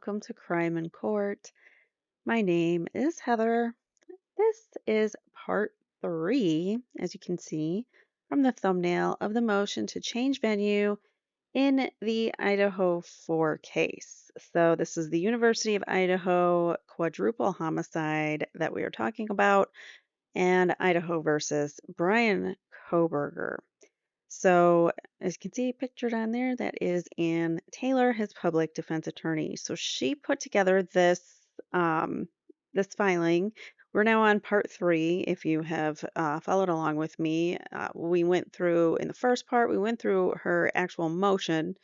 welcome to Crime in Court. My name is Heather. This is part three, as you can see from the thumbnail, of the motion to change venue in the Idaho 4 case. So, this is the University of Idaho quadruple homicide that we are talking about, and Idaho versus Bryan Kohberger. So, as you can see pictured on there, that is Ann Taylor, his public defense attorney. So she put together this filing. We're now on part three. If you have followed along with me, we went through in the first part. We went through her actual motion,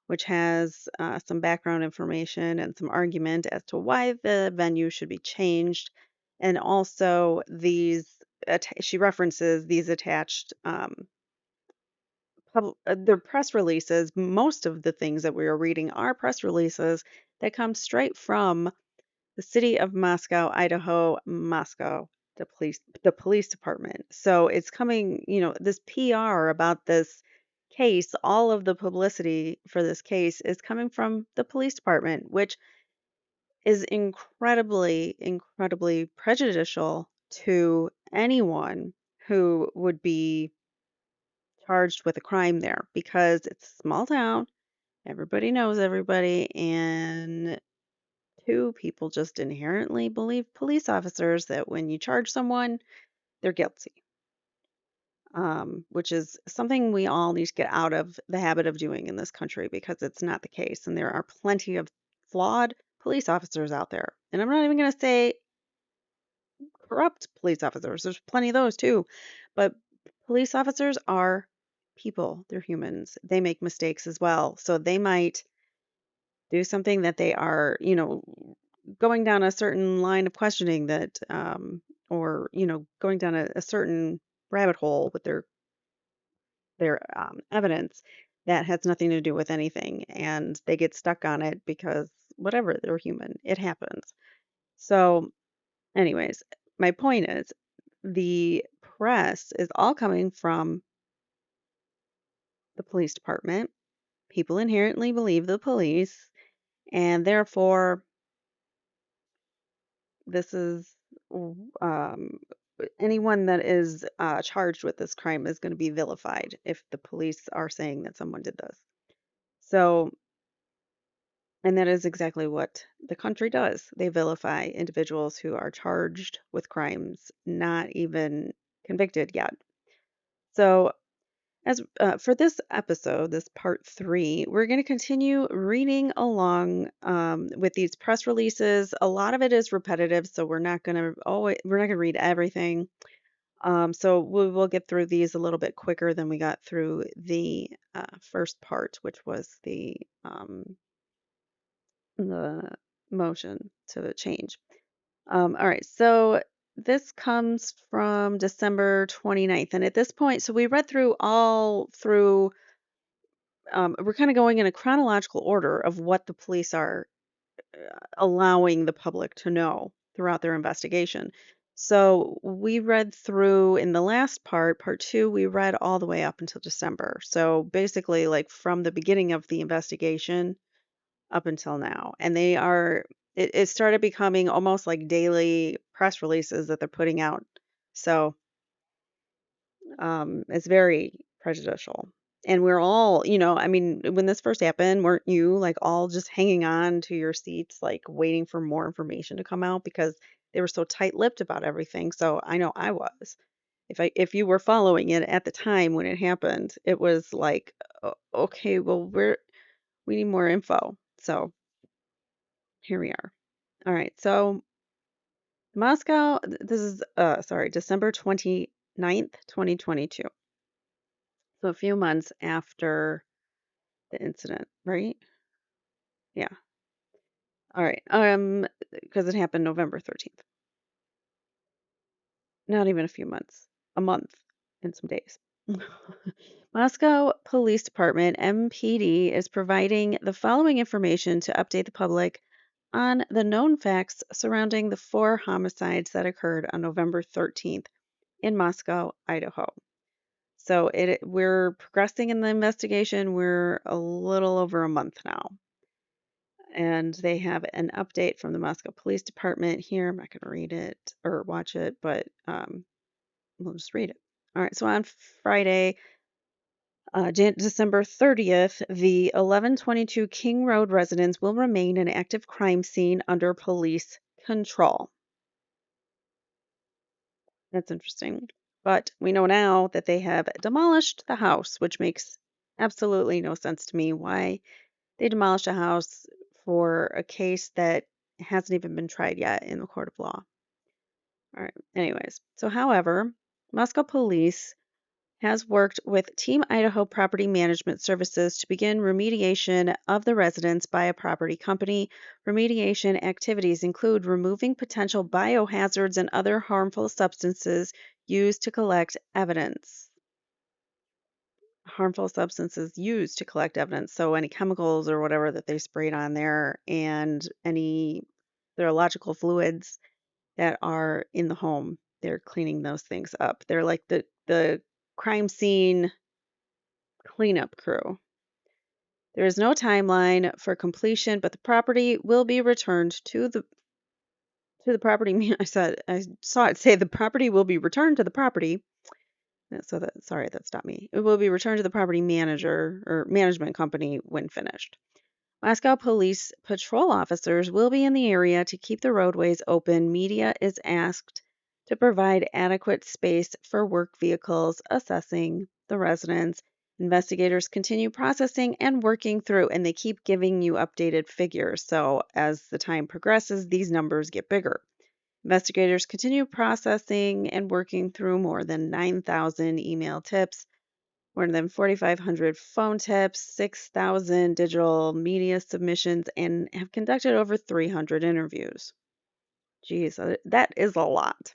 which has some background information and some argument as to why the venue should be changed, and also she references these attached. They're press releases. Most of the things that we are reading are press releases that come straight from the city of Moscow, Idaho, Moscow, the police department. So it's coming, this PR about this case, all of the publicity for this case is coming from the police department, which is incredibly, incredibly prejudicial to anyone who would be charged with a crime there because it's a small town. Everybody knows everybody, and two, people just inherently believe police officers that when you charge someone, they're guilty, which is something we all need to get out of the habit of doing in this country because it's not the case. And there are plenty of flawed police officers out there. And I'm not even going to say corrupt police officers, there's plenty of those too. But police officers are people, they're humans. They make mistakes as well. So they might do something that they are, going down a certain line of questioning that, or, going down a certain rabbit hole with their evidence that has nothing to do with anything. And they get stuck on it because whatever, they're human. It happens. So, anyways, my point is the press is all coming from the police department. People inherently believe the police, and therefore, this is um, anyone that is charged with this crime is going to be vilified if the police are saying that someone did this. So, and that is exactly what the country does. They vilify individuals who are charged with crimes, not even convicted yet. So, as for this episode, this part three, we're going to continue reading along with these press releases. A lot of it is repetitive, so we're not going to read everything. So we will get through these a little bit quicker than we got through the first part, which was the motion to change. All right, so this comes from December 29th. And at this point, so we read through all through, we're kind of going in a chronological order of what the police are allowing the public to know throughout their investigation. So we read through in the last part, part two, we read all the way up until December. So basically, like from the beginning of the investigation up until now. And it started becoming almost like daily press releases that they're putting out. So it's very prejudicial. And we're all, I mean, when this first happened, weren't you like all just hanging on to your seats, like waiting for more information to come out because they were so tight-lipped about everything? So I know I was. If you were following it at the time when it happened, it was like, okay, well, we need more info. So here we are. All right. So Moscow, this is sorry, December 29th, 2022. So a few months after the incident, right? Yeah. All right. Because it happened November 13th. Not even a few months. A month and some days. Moscow Police Department, MPD, is providing the following information to update the public on the known facts surrounding the four homicides that occurred on November 13th in Moscow, Idaho. So we're progressing in the investigation. We're a little over a month now. And they have an update from the Moscow Police Department here. I'm not going to read it or watch it, but we'll just read it. All right. So on Friday, December 30th, the 1122 King Road residence will remain an active crime scene under police control. That's interesting. But we know now that they have demolished the house, which makes absolutely no sense to me. Why they demolished a house for a case that hasn't even been tried yet in the court of law. All right. Anyways, so however, Moscow police has worked with Team Idaho Property Management Services to begin remediation of the residence by a property company. Remediation activities include removing potential biohazards and other harmful substances used to collect evidence. Harmful substances used to collect evidence. So, any chemicals or whatever that they sprayed on there, and any serological fluids that are in the home, they're cleaning those things up. They're like the crime scene cleanup crew. There is no timeline for completion, but the property will be returned to the property. I saw it say the property will be returned to the property. So that sorry, that stopped me. It will be returned to the property manager or management company when finished. Moscow police patrol officers will be in the area to keep the roadways open. Media is asked to provide adequate space for work vehicles assessing the residents. Investigators continue processing and working through, and they keep giving you updated figures. So as the time progresses, these numbers get bigger. Investigators continue processing and working through more than 9,000 email tips, more than 4,500 phone tips, 6,000 digital media submissions, and have conducted over 300 interviews. Geez, that is a lot.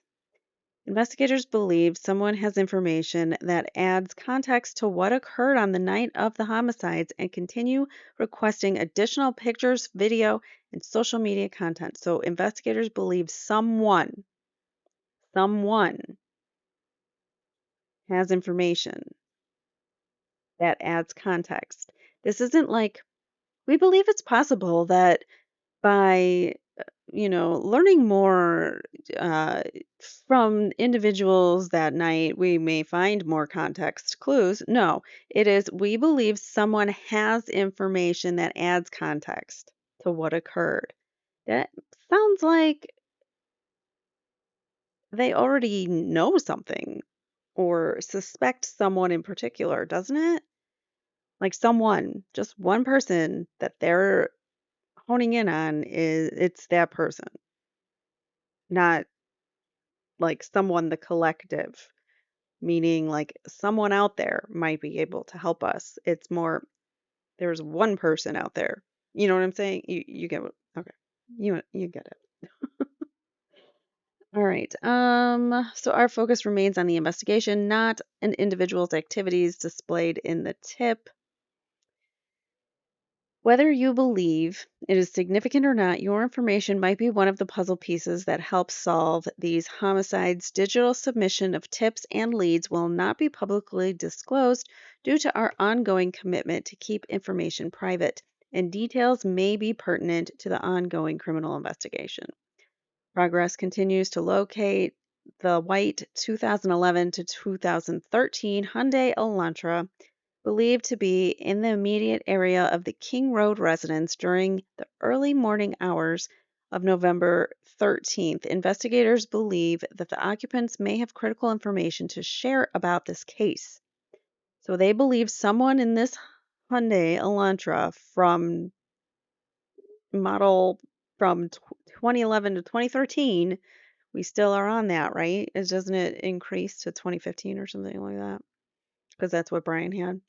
Investigators believe someone has information that adds context to what occurred on the night of the homicides and continue requesting additional pictures, video, and social media content. So investigators believe someone has information that adds context. This isn't like we believe it's possible that by learning more uh, from individuals that night, we may find more context clues. No, it is we believe someone has information that adds context to what occurred. That sounds like they already know something or suspect someone in particular, doesn't it? Like someone, just one person that they're honing in on is it's that person, not like someone the collective, meaning like someone out there might be able to help us. It's more there's one person out there. You know what I'm saying? You get what okay. You get it. All right. So our focus remains on the investigation, not an individual's activities displayed in the tip. Whether you believe it is significant or not, your information might be one of the puzzle pieces that helps solve these homicides. Digital submission of tips and leads will not be publicly disclosed due to our ongoing commitment to keep information private, and details may be pertinent to the ongoing criminal investigation. Progress continues to locate the white 2011 to 2013 Hyundai Elantra believed to be in the immediate area of the King Road residence during the early morning hours of November 13th. Investigators believe that the occupants may have critical information to share about this case. So they believe someone in this Hyundai Elantra from model from 2011 to 2013, we still are on that, right? Doesn't it increase to 2015 or something like that? Because that's what Bryan had.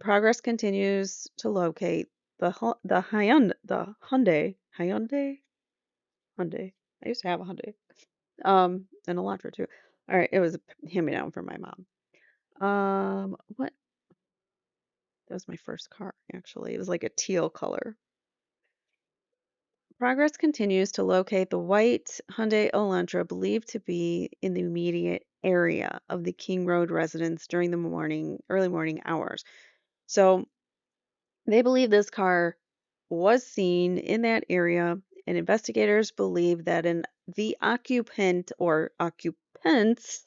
Progress continues to locate the Hyundai. I used to have a Hyundai. And Elantra too. All right, it was a hand-me-down from my mom. What? That was my first car, actually. It was like a teal color. Progress continues to locate the white Hyundai Elantra believed to be in the immediate area of the King Road residence during the early morning hours. So they believe this car was seen in that area, and investigators believe that the occupant or occupants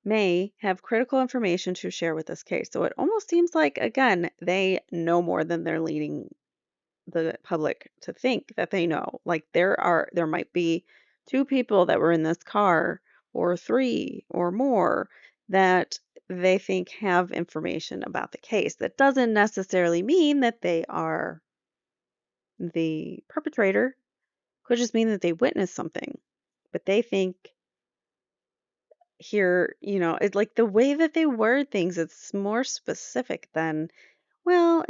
may have critical information to share with this case. So it almost seems like, again, they know more than they're leading the public to think that they know. Like there might be two people that were in this car or three or more that they think have information about the case. That doesn't necessarily mean that they are the perpetrator. Could just mean that they witnessed something. But they think here, it's like the way that they word things, it's more specific than, well,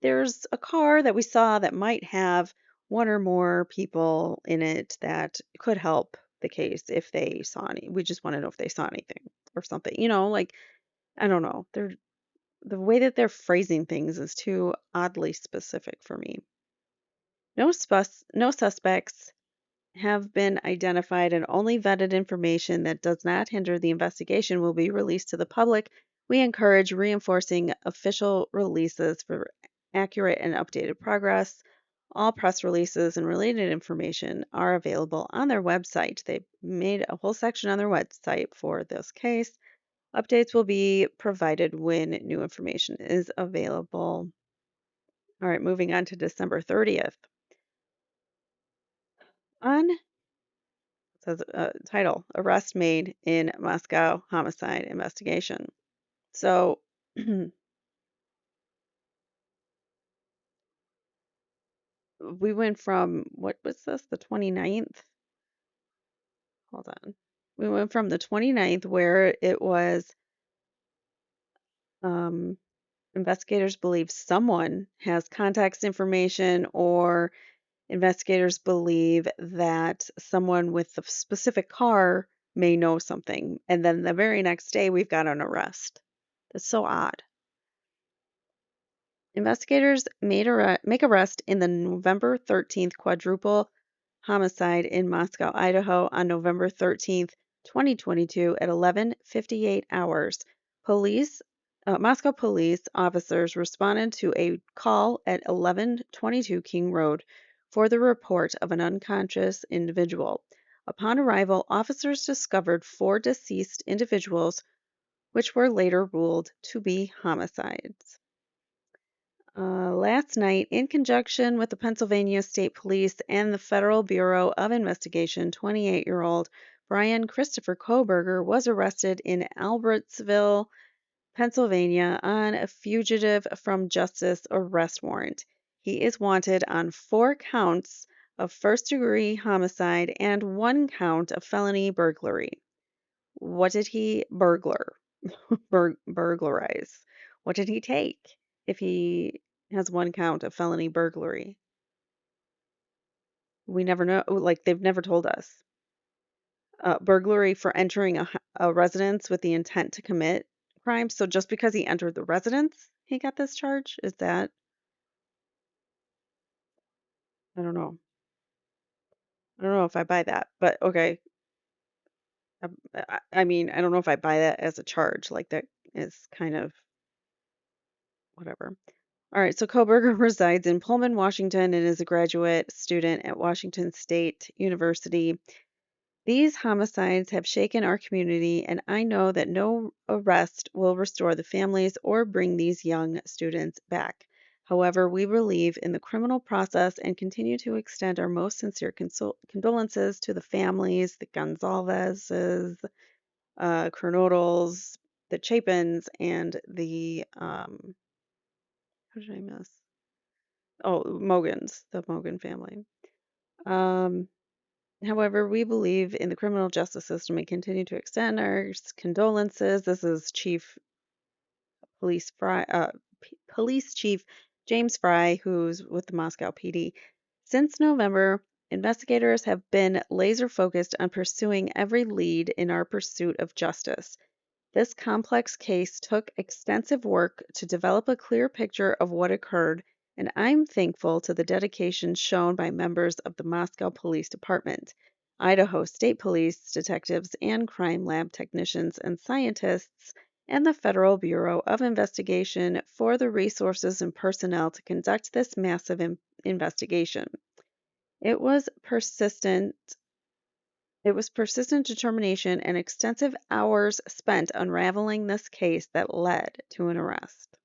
there's a car that we saw that might have one or more people in it that could help the case if they saw any. We just want to know if they saw anything or something. Like, I don't know. The way that they're phrasing things is too oddly specific for me. No suspects have been identified, and only vetted information that does not hinder the investigation will be released to the public. We encourage reinforcing official releases for accurate and updated progress. All press releases and related information are available on their website. They made a whole section on their website for this case. Updates will be provided when new information is available. All right, moving on to December 30th. On says title Arrest Made in Moscow Homicide Investigation. So we went from, what was this, the 29th? Hold on. We went from the 29th, where it was um, investigators believe someone has contact information, or investigators believe that someone with the specific car may know something. And then the very next day, we've got an arrest. That's so odd. Investigators make arrest in the November 13th quadruple homicide in Moscow, Idaho on November 13th, 2022 at 11:58 hours. Moscow police officers responded to a call at 1122 King Road for the report of an unconscious individual. Upon arrival, officers discovered four deceased individuals, which were later ruled to be homicides. Last night, in conjunction with the Pennsylvania State Police and the Federal Bureau of Investigation, 28-year-old Bryan Christopher Kohberger was arrested in Albertsville, Pennsylvania, on a fugitive from justice arrest warrant. He is wanted on 4 counts of first-degree homicide and 1 count of felony burglary. What did he burglarize? What did he take if he has 1 count of felony burglary? We never know. Like, they've never told us. Burglary for entering a residence with the intent to commit crime. So just because he entered the residence, he got this charge? Is that? I don't know. I don't know if I buy that, but okay. I mean, I don't know if I buy that as a charge. Like, that is kind of whatever. All right, so Kohberger resides in Pullman, Washington, and is a graduate student at Washington State University. These homicides have shaken our community, and I know that no arrest will restore the families or bring these young students back. However, we believe in the criminal process and continue to extend our most sincere condolences to the families, the Gonzalez's, Kernodles, the Chapins, and the, who did I miss? Oh, Mogans, the Mogan family. Um, However, we believe in the criminal justice system and continue to extend our condolences. This is Police Chief James Fry, who's with the Moscow PD. Since November, investigators have been laser focused on pursuing every lead in our pursuit of justice. This complex case took extensive work to develop a clear picture of what occurred, and I'm thankful to the dedication shown by members of the Moscow Police Department, Idaho State Police detectives and crime lab technicians and scientists, and the Federal Bureau of Investigation for the resources and personnel to conduct this massive investigation. It was persistent it was persistent determination and extensive hours spent unraveling this case that led to an arrest.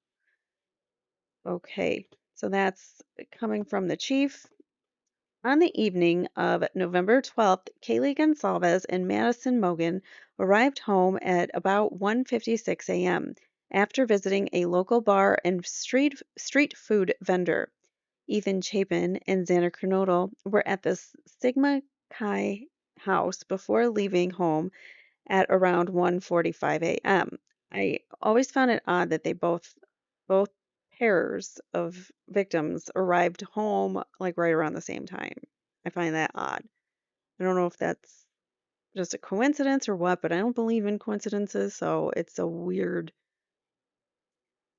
Okay, so that's coming from the chief. On the evening of November 12th, Kaylee Gonsalves and Madison Mogan arrived home at about 1:56 a.m. after visiting a local bar and street food vendor. Ethan Chapin and Xander Kernodle were at the Sigma Chi house before leaving home at around 1:45 a.m. I always found it odd that both pairs of victims arrived home like right around the same time. I find that odd. I don't know if that's just a coincidence or what, but I don't believe in coincidences, so it's a weird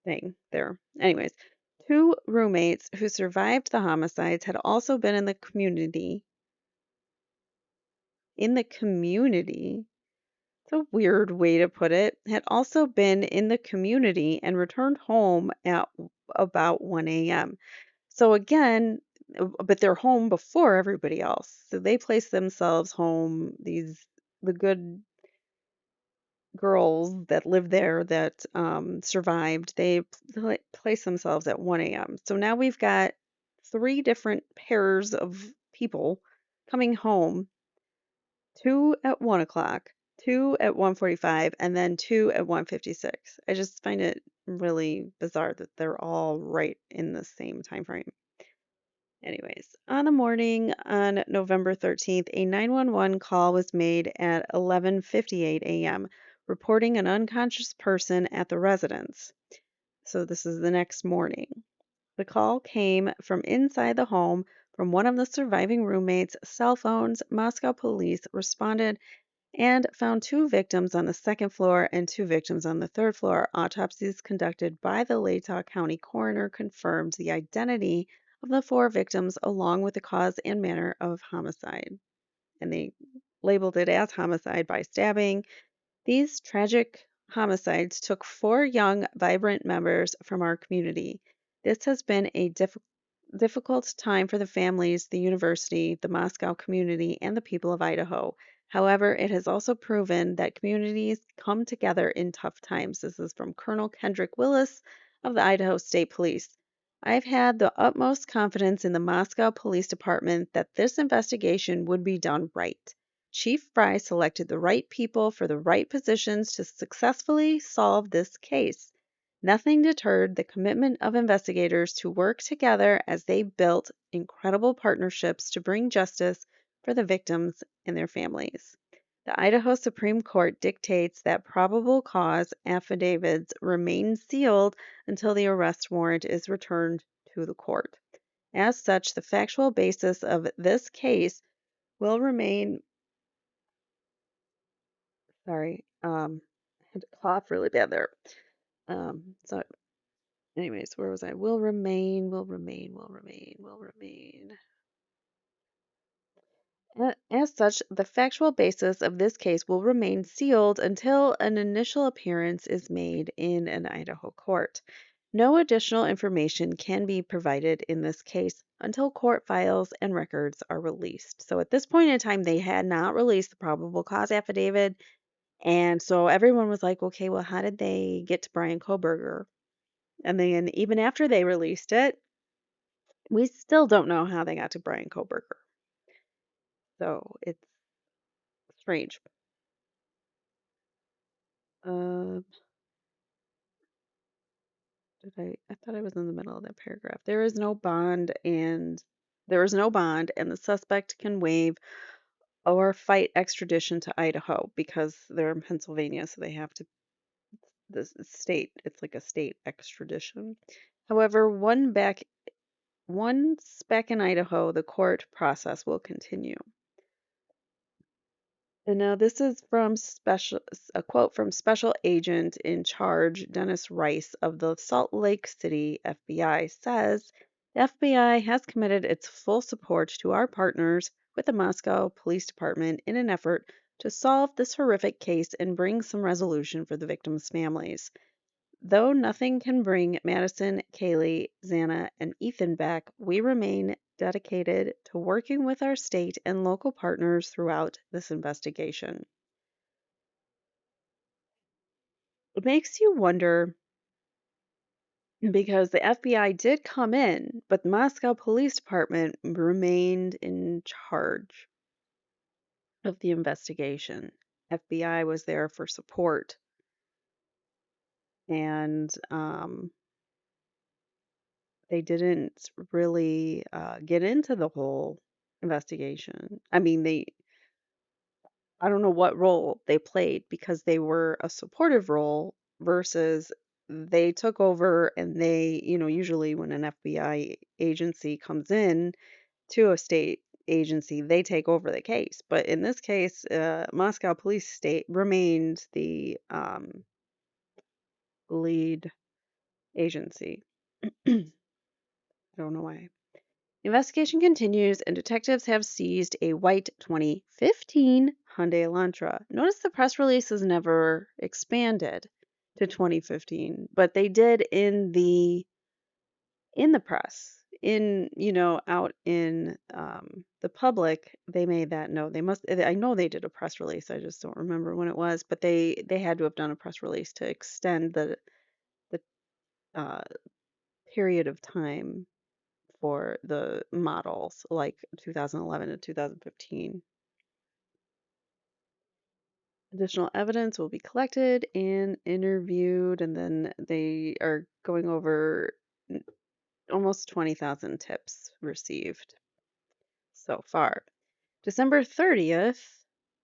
thing there. Anyways, two roommates who survived the homicides had also been in the community. It's a weird way to put it. Had also been in the community and returned home at about 1 a.m. So again, but they're home before everybody else. So they place themselves home, the good girls that lived there that survived, they place themselves at 1 a.m. So now we've got three different pairs of people coming home, two at 1 o'clock, two at 1:45, and then two at 1:56. I just find it really bizarre that they're all right in the same time frame. Anyways, on the morning on November 13th, a 911 call was made at 11:58 a.m., reporting an unconscious person at the residence. So this is the next morning. The call came from inside the home from one of the surviving roommates' cell phones. Moscow police responded and found two victims on the second floor and two victims on the third floor. Autopsies conducted by the Latah County coroner confirmed the identity of the four victims along with the cause and manner of homicide. And they labeled it as homicide by stabbing. These tragic homicides took four young, vibrant members from our community. This has been a difficult time for the families, the university, the Moscow community, and the people of Idaho. However, it has also proven that communities come together in tough times. This is from Colonel Kendrick Willis of the Idaho State Police. I've had the utmost confidence in the Moscow Police Department that this investigation would be done right. Chief Fry selected the right people for the right positions to successfully solve this case. Nothing deterred the commitment of investigators to work together as they built incredible partnerships to bring justice for the victims and their families. The Idaho Supreme Court dictates that probable cause affidavits remain sealed until the arrest warrant is returned to the court. As such, the factual basis of this case will remain. Sorry, I had to cough really bad there. So anyways, where was I? Will remain, will remain, will remain, will remain. As such, the factual basis of this case will remain sealed until an initial appearance is made in an Idaho court. No additional information can be provided in this case until court files and records are released. So at this point in time, they had not released the probable cause affidavit. And so everyone was like, okay, well, how did they get to Bryan Kohberger? And then even after they released it, we still don't know how they got to Bryan Kohberger. So it's strange. Uh, I thought I was in the middle of that paragraph. There is no bond, and the suspect can waive or fight extradition to Idaho because they're in Pennsylvania, so they have to the state. It's like a state extradition. However, once back in Idaho, the court process will continue. And now this is a quote from Special Agent in Charge Dennis Rice of the Salt Lake City FBI says, the FBI has committed its full support to our partners with the Moscow Police Department in an effort to solve this horrific case and bring some resolution for the victims' families. Though nothing can bring Madison, Kaylee, Xana, and Ethan back, we remain dedicated to working with our state and local partners throughout this investigation. It makes you wonder because the FBI did come in, but the Moscow Police Department remained in charge of the investigation. FBI was there for support, and they didn't really get into the whole investigation. I mean, I don't know what role they played because they were a supportive role versus they took over and usually when an FBI agency comes in to a state agency, they take over the case. But in this case, Moscow Police State remained the lead agency. I don't know why. Investigation continues, and detectives have seized a white 2015 Hyundai Elantra. Notice the press release is never expanded to 2015, but they did in the press, out in the public. They made that note. They must. I know they did a press release. I just don't remember when it was, but they had to have done a press release to extend the uh, period of time for the models, like 2011 to 2015. Additional evidence will be collected and interviewed, and then they are going over almost 20,000 tips received so far. December 30th,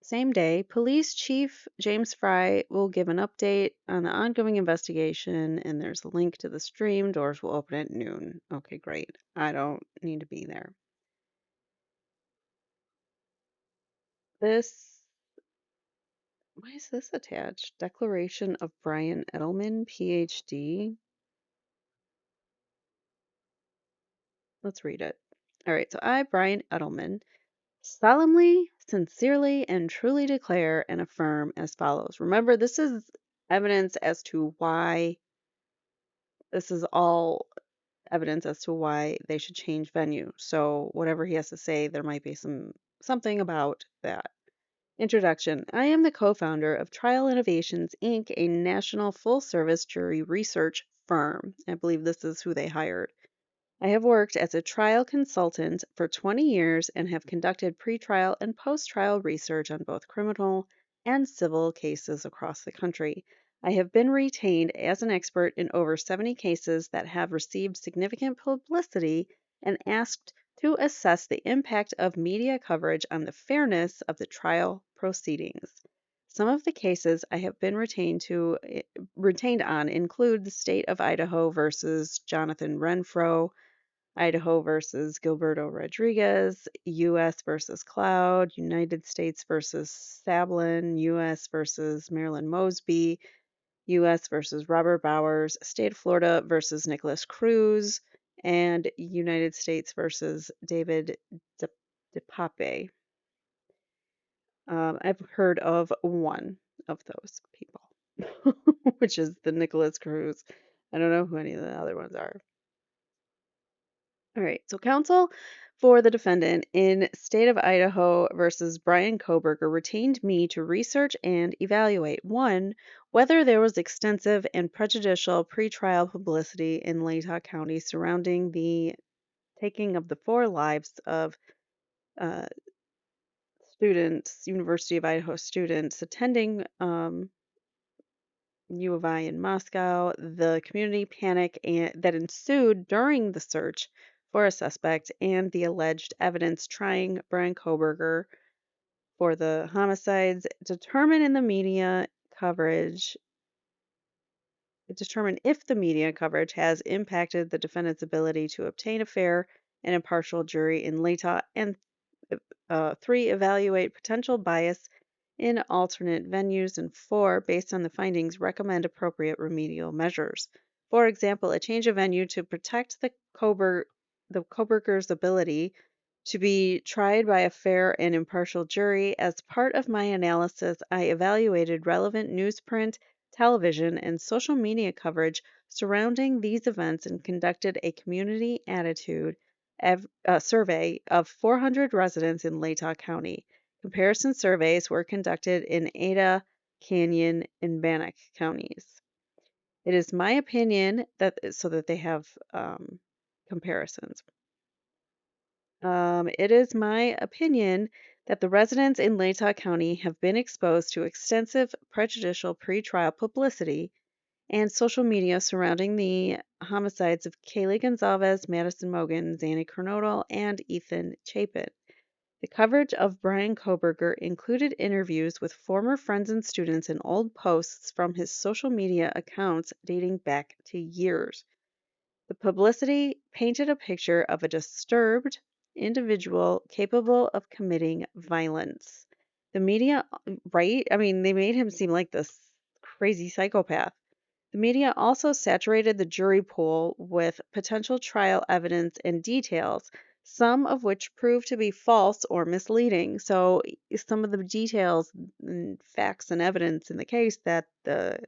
same day, Police Chief James Fry will give an update on the ongoing investigation, and there's a link to the stream. Doors will open at noon. Okay, great. I don't need to be there. This Why is this attached? Declaration of Bryan Edelman, PhD. Let's read it. All right, so I, Bryan Edelman, solemnly, sincerely, and truly declare and affirm as follows. Remember, this is evidence as to why, this is all evidence as to why they should change venue. So whatever he has to say, there might be something about that. Introduction. I am the co-founder of Trial Innovations, Inc., a national full-service jury research firm. I believe this is who they hired. I have worked as a trial consultant for 20 years and have conducted pretrial and post-trial research on both criminal and civil cases across the country. I have been retained as an expert in over 70 cases that have received significant publicity and asked to assess the impact of media coverage on the fairness of the trial proceedings. Some of the cases I have been retained on include the state of Idaho versus Jonathan Renfro, Idaho versus Gilberto Rodriguez, U.S. versus Cloud, United States versus Sablin, U.S. versus Marilyn Mosby, U.S. versus Robert Bowers, State of Florida versus Nicholas Cruz, and United States versus David DePape. I've heard of one of those people, which is the Nicholas Cruz. I don't know who any of the other ones are. All right, so counsel for the defendant in state of Idaho versus Bryan Kohberger retained me to research and evaluate one, whether there was extensive and prejudicial pretrial publicity in Latah County surrounding the taking of the 4 lives of uh, students, University of Idaho students attending U of I in Moscow, the community panic that ensued during the search for a suspect, and the alleged evidence trying Bryan Kohberger for the homicides, determine if the media coverage has impacted the defendant's ability to obtain a fair and impartial jury in Latah, and 3, evaluate potential bias in alternate venues, and 4, based on the findings, recommend appropriate remedial measures. For example, a change of venue to protect the Kohberger's ability To be tried by a fair and impartial jury. As part of my analysis, I evaluated relevant newsprint, television, and social media coverage surrounding these events and conducted a community attitude survey of 400 residents in Latah County. Comparison surveys were conducted in Ada, Canyon, and Bannock counties. It is my opinion that so that they have comparisons. It is my opinion that the residents in Latah County have been exposed to extensive prejudicial pretrial publicity and social media surrounding the homicides of Kaylee Gonzalez, Madison Mogan, Zanny Kernodle, and Ethan Chapin. The coverage of Bryan Kohberger included interviews with former friends and students and old posts from his social media accounts dating back to years. The publicity painted a picture of a disturbed individual capable of committing violence. The media, right? I mean, they made him seem like this crazy psychopath. The media also saturated the jury pool with potential trial evidence and details, some of which proved to be false or misleading. So, some of the details and facts and evidence in the case that the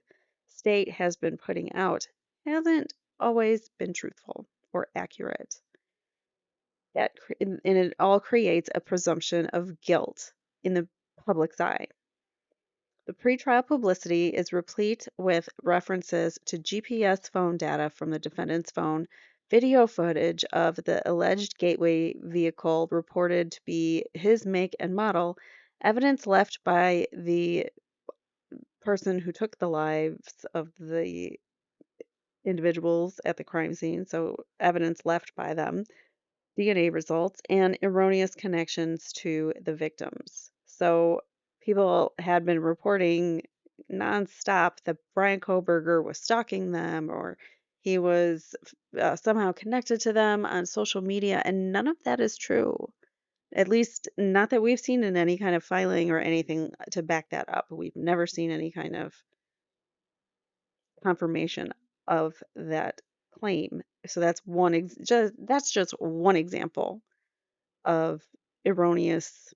state has been putting out hasn't always been truthful or accurate. And it all creates a presumption of guilt in the public's eye. The pretrial publicity is replete with references to GPS phone data from the defendant's phone, video footage of the alleged gateway vehicle reported to be his make and model, evidence left by the person who took the lives of the individuals at the crime scene, so evidence left by them, DNA results, and erroneous connections to the victims. So people had been reporting nonstop that Bryan Kohberger was stalking them or he was somehow connected to them on social media, and none of that is true. At least, not that we've seen in any kind of filing or anything to back that up. We've never seen any kind of confirmation of that claim. So that's just one example of erroneous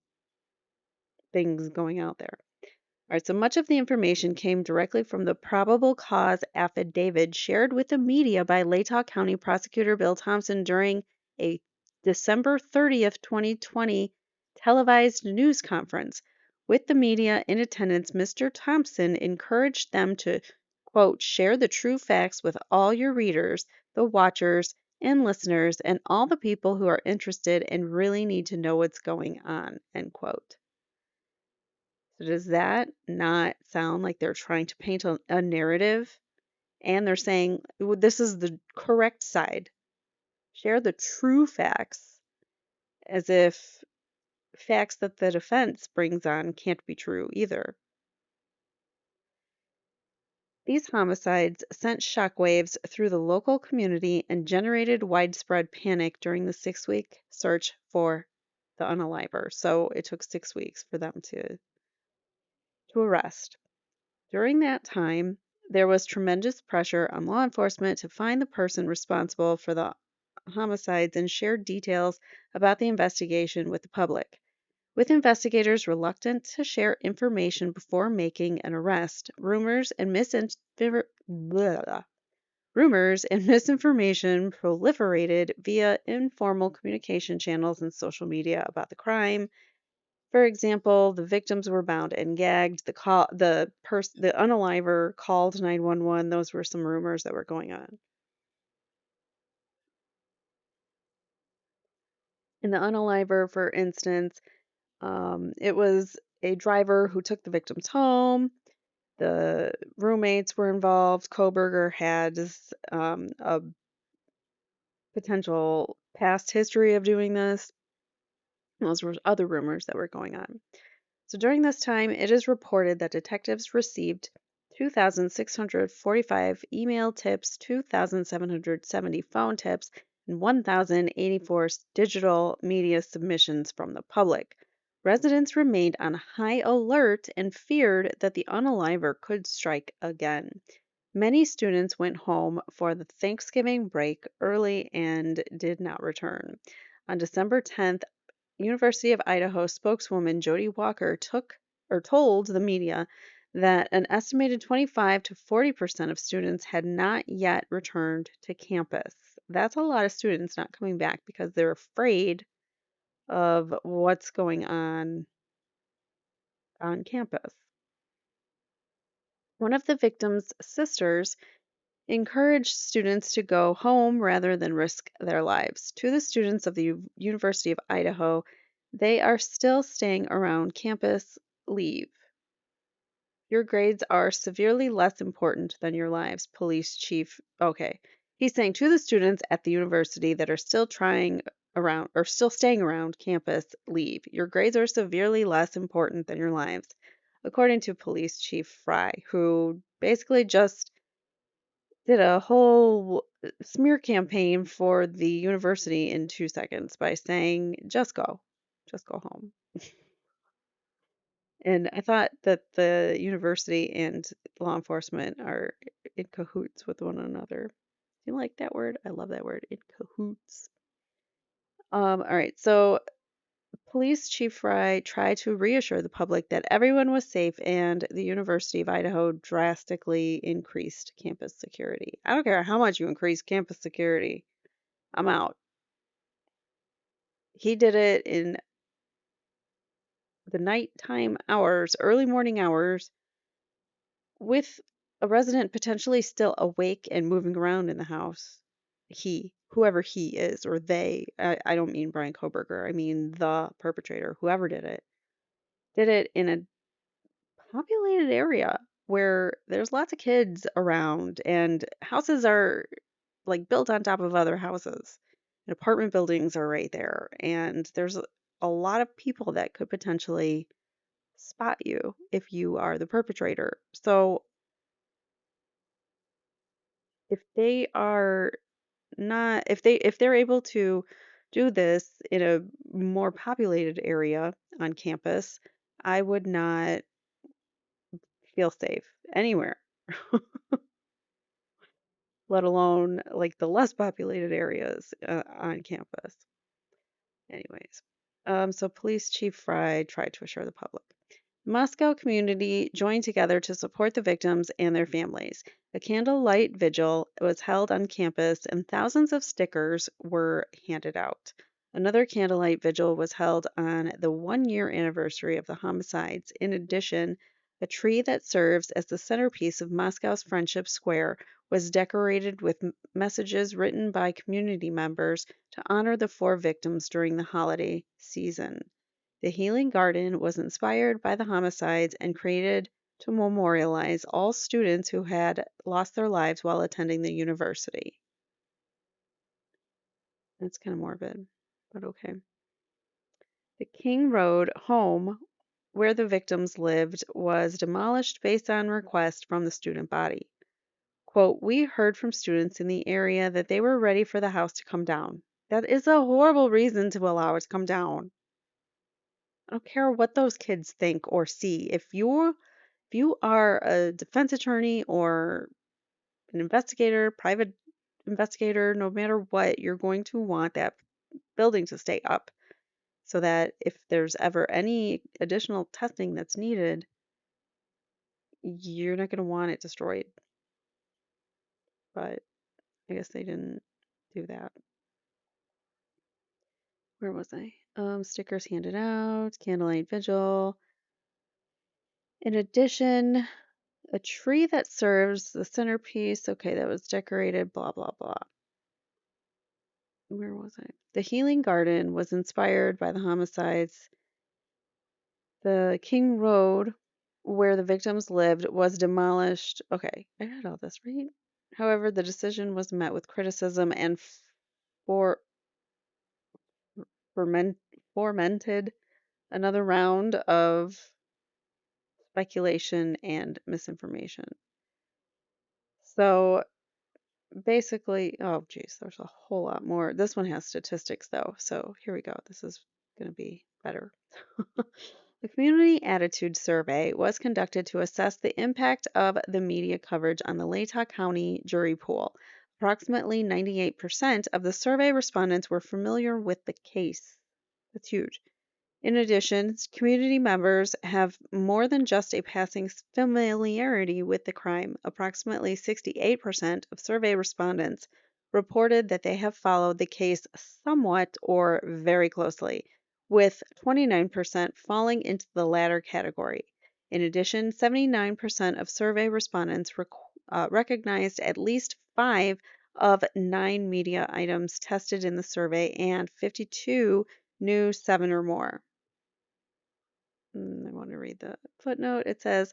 things going out there. All right, so much of the information came directly from the probable cause affidavit shared with the media by Latah County Prosecutor Bill Thompson during a December 30th, 2020 televised news conference. With the media in attendance, Mr. Thompson encouraged them to, quote, share the true facts with all your readers, the watchers, and listeners, and all the people who are interested and really need to know what's going on, end quote. So does that not sound like they're trying to paint a narrative? And they're saying, "Well, this is the correct side. Share the true facts," as if facts that the defense brings on can't be true either. These homicides sent shockwaves through the local community and generated widespread panic during the 6-week search for the unaliver. So it took 6 weeks for them to arrest. During that time, there was tremendous pressure on law enforcement to find the person responsible for the homicides and share details about the investigation with the public. With investigators reluctant to share information before making an arrest, rumors and misinformation proliferated via informal communication channels and social media about the crime. For example, the victims were bound and gagged. The unaliver called 911. Those were some rumors that were going on. In the unaliver, for instance, it was a driver who took the victims home. The roommates were involved. Kohberger had a potential past history of doing this. Those were other rumors that were going on. So during this time, it is reported that detectives received 2,645 email tips, 2,770 phone tips, and 1,084 digital media submissions from the public. Residents remained on high alert and feared that the unaliver could strike again. Many students went home for the Thanksgiving break early and did not return. On December 10th, University of Idaho spokeswoman Jody Walker told the media that an estimated 25 to 40% of students had not yet returned to campus. That's a lot of students not coming back because they're afraid of what's going on campus. One of the victims' sisters encouraged students to go home rather than risk their lives. To the students of the University of Idaho, they are still staying around campus. Leave. Your grades are severely less important than your lives, police chief. Okay. He's saying to the students at the university that are still trying around or still staying around campus, leave. Your grades are severely less important than your lives, according to police chief Fry, who basically just did a whole smear campaign for the university in 2 seconds by saying, just go home. And I thought that the university and law enforcement are in cahoots with one another. Do you like that word? I love that word, in cahoots. All right, so Police Chief Fry tried to reassure the public that everyone was safe and the University of Idaho drastically increased campus security. I don't care how much you increase campus security, I'm out. He did it in the nighttime hours, early morning hours, with a resident potentially still awake and moving around in the house. Whoever he is, or they, I don't mean Bryan Kohberger, I mean the perpetrator, whoever did it in a populated area where there's lots of kids around and houses are like built on top of other houses. And apartment buildings are right there. And there's a lot of people that could potentially spot you if you are the perpetrator. So if they are not, if they're able to do this in a more populated area on campus, I would not feel safe anywhere, let alone like the less populated areas on campus. Anyways, so Police Chief Fry tried to assure the public. Moscow community joined together to support the victims and their families. A candlelight vigil was held on campus and thousands of stickers were handed out. Another candlelight vigil was held on the 1 year anniversary of the homicides. In addition, a tree that serves as the centerpiece of Moscow's Friendship Square was decorated with messages written by community members to honor the four victims during the holiday season. The Healing Garden was inspired by the homicides and created to memorialize all students who had lost their lives while attending the university. That's kind of morbid, but okay. The King Road home where the victims lived was demolished based on request from the student body. Quote, we heard from students in the area that they were ready for the house to come down. That is a horrible reason to allow it to come down. I don't care what those kids think or see. If you are a defense attorney or an investigator, private investigator, no matter what, you're going to want that building to stay up so that if there's ever any additional testing that's needed, you're not going to want it destroyed. But I guess they didn't do that. Where was I? Stickers handed out, candlelight vigil. In addition, a tree that serves the centerpiece. Okay, that was decorated, blah, blah, blah. Where was I? The Healing Garden was inspired by the homicides. The King Road, where the victims lived, was demolished. Okay, I had all this right. However, the decision was met with criticism and for ferment, fomented another round of speculation and misinformation. So basically, oh geez, there's a whole lot more. This one has statistics though, so here we go. This is going to be better. The Community Attitude Survey was conducted to assess the impact of the media coverage on the Latah County jury pool. Approximately 98% of the survey respondents were familiar with the case. That's huge. In addition, community members have more than just a passing familiarity with the crime. Approximately 68% of survey respondents reported that they have followed the case somewhat or very closely, with 29% falling into the latter category. In addition, 79% of survey respondents recognized at least 5 of 9 media items tested in the survey, and 52 knew 7 or more. I want to read the footnote. It says,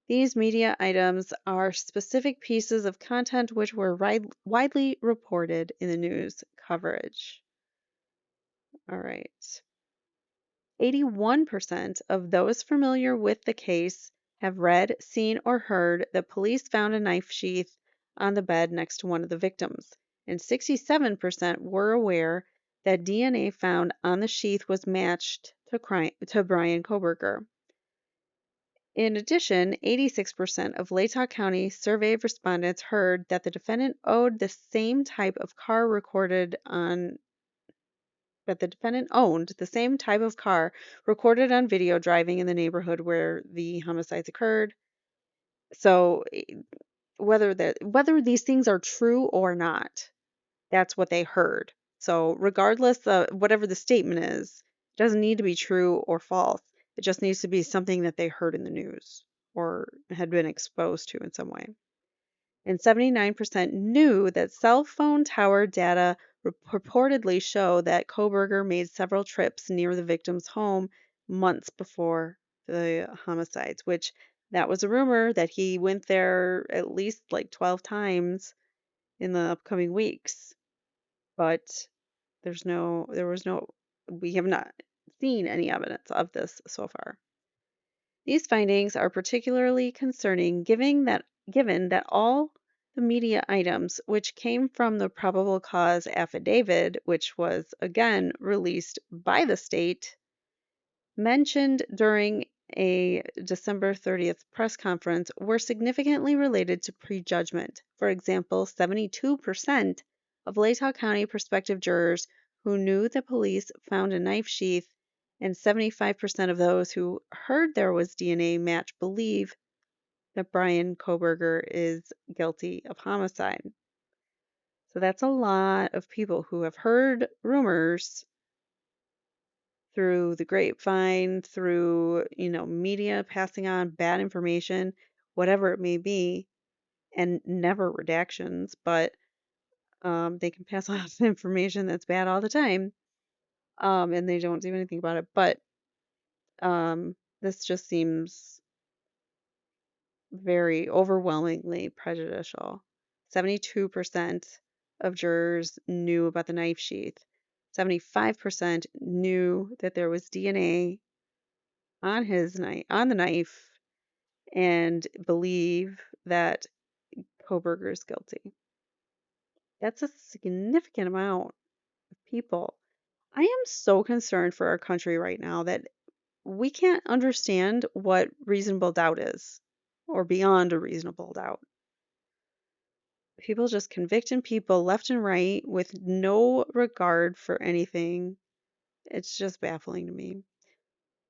these media items are specific pieces of content which were widely reported in the news coverage. All right. 81% of those familiar with the case have read, seen, or heard that police found a knife sheath on the bed next to one of the victims, and 67% were aware that DNA found on the sheath was matched to Bryan Kohberger. In addition, 86% of Latah County survey respondents heard that the defendant owed the same type of car recorded on that the defendant owned the same type of car recorded on video driving in the neighborhood where the homicides occurred. So whether these things are true or not, that's what they heard. So regardless of whatever the statement is, it doesn't need to be true or false. It just needs to be something that they heard in the news or had been exposed to in some way. And 79% knew that cell phone tower data purportedly show that Kohberger made several trips near the victim's home months before the homicides, which that was a rumor that he went there at least like 12 times in the upcoming weeks. But we have not seen any evidence of this so far. These findings are particularly concerning given that all the media items which came from the probable cause affidavit, which was again released by the state, mentioned during a December 30th press conference, were significantly related to prejudgment. For example, 72% of Latah County prospective jurors who knew the police found a knife sheath, and 75% of those who heard there was DNA match believe that Bryan Kohberger is guilty of homicide. So that's a lot of people who have heard rumors through the grapevine, through, media passing on bad information, whatever it may be, and never redactions, but they can pass on information that's bad all the time, and they don't do anything about it. But this just seems very overwhelmingly prejudicial. 72% of jurors knew about the knife sheath. 75% knew that there was DNA on the knife, and believe that Kohberger is guilty. That's a significant amount of people. I am so concerned for our country right now that we can't understand what reasonable doubt is, or beyond a reasonable doubt. People just convicting people left and right with no regard for anything. It's just baffling to me.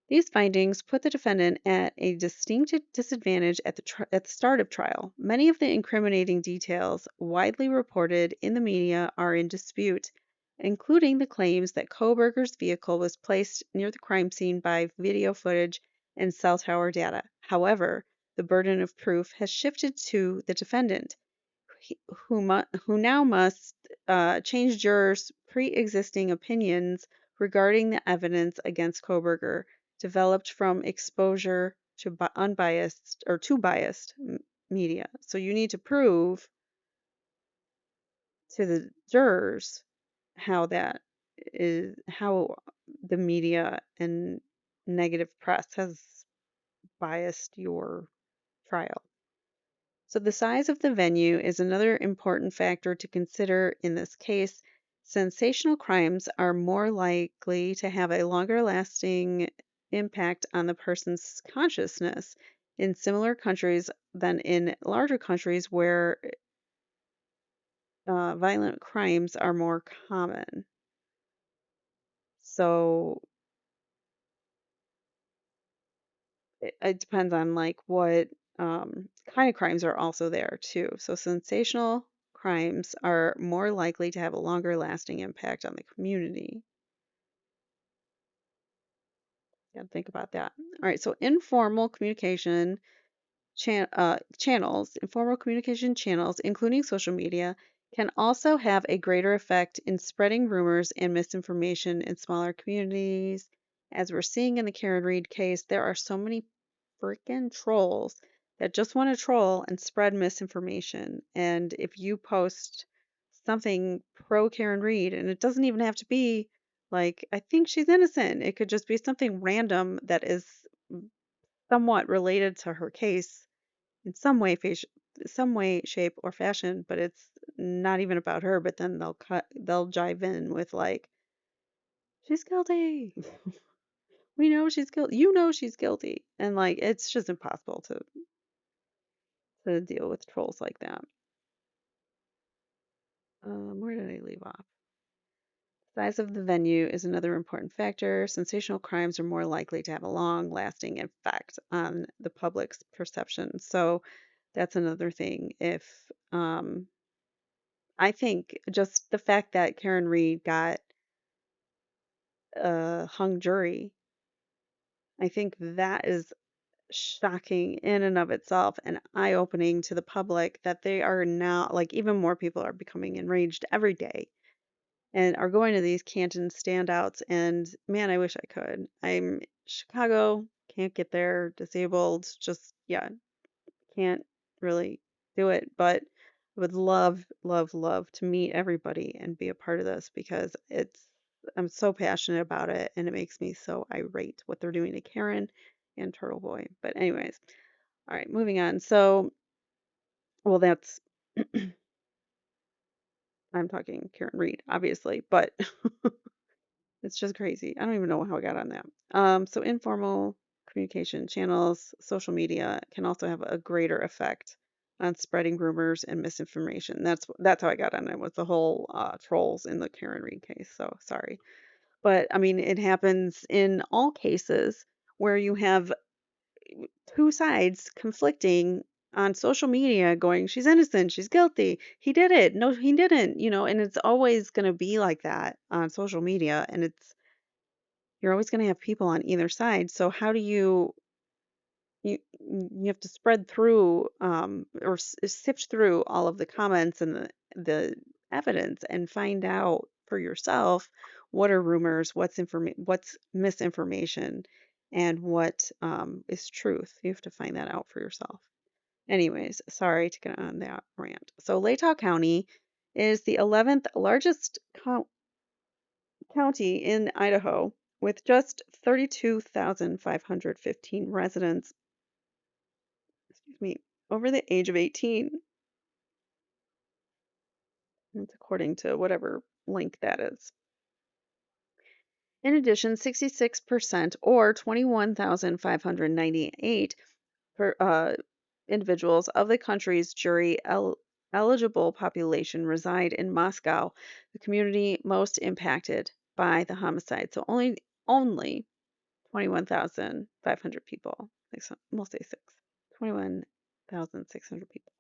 These findings put the defendant at a distinct disadvantage at the start of trial. Many of the incriminating details widely reported in the media are in dispute, including the claims that Kohberger's vehicle was placed near the crime scene by video footage and cell tower data. However, the burden of proof has shifted to the defendant, who now must change jurors' pre-existing opinions regarding the evidence against Kohberger, developed from exposure to unbiased or to biased media. So you need to prove to the jurors how the media and negative press has biased your trial. So the size of the venue is another important factor to consider in this case. Sensational crimes are more likely to have a longer lasting impact on the person's consciousness in similar countries than in larger countries where violent crimes are more common. So it depends on like what kind of crimes are also there too. So sensational crimes are more likely to have a longer lasting impact on the community. Yeah, think about that. All right, so informal communication channels, including social media, can also have a greater effect in spreading rumors and misinformation in smaller communities. As we're seeing in the Karen Reed case, there are so many freaking trolls that just want to troll and spread misinformation. And if you post something pro Karen Reed, and it doesn't even have to be like, I think she's innocent, it could just be something random that is somewhat related to her case in some way, shape, or fashion, but it's not even about her. But then they'll jive in with like, she's guilty. We know she's guilty. You know she's guilty, and like it's just impossible to deal with trolls like that. Where did I leave off? Size of the venue is another important factor. Sensational crimes are more likely to have a long-lasting effect on the public's perception. So that's another thing. If I think just the fact that Karen Reed got a hung jury, I think that is shocking in and of itself and eye-opening to the public that they are now, like, even more people are becoming enraged every day and are going to these Canton standouts. And man, I wish I could. I'm Chicago, can't get there, disabled, just, yeah, can't really do it, but I would love, love, love to meet everybody and be a part of this because I'm so passionate about it and it makes me so irate what they're doing to Karen and Turtle Boy. But anyways, all right, moving on. So, well, that's I'm talking Karen Reed, obviously, but it's just crazy. I don't even know how I got on that. So informal communication channels, social media can also have a greater effect on spreading rumors and misinformation. That's how I got on it was the whole trolls in the Karen Reed case. So sorry, but I mean it happens in all cases where you have two sides conflicting on social media going, she's innocent, she's guilty, he did it, no, he didn't, and it's always going to be like that on social media. And you're always going to have people on either side. So how do you have to spread through or sift through all of the comments and the evidence and find out for yourself what are rumors, what's misinformation, and what is truth. You have to find that out for yourself. Anyways, sorry to get on that rant. So Latah County is the 11th largest county in Idaho with just 32,515 residents, excuse me, over the age of 18. That's according to whatever link that is. In addition, 66% or 21,598 individuals of the country's eligible population reside in Moscow, the community most impacted by the homicide. So only 21,500 people. We'll say six. 21,600 people.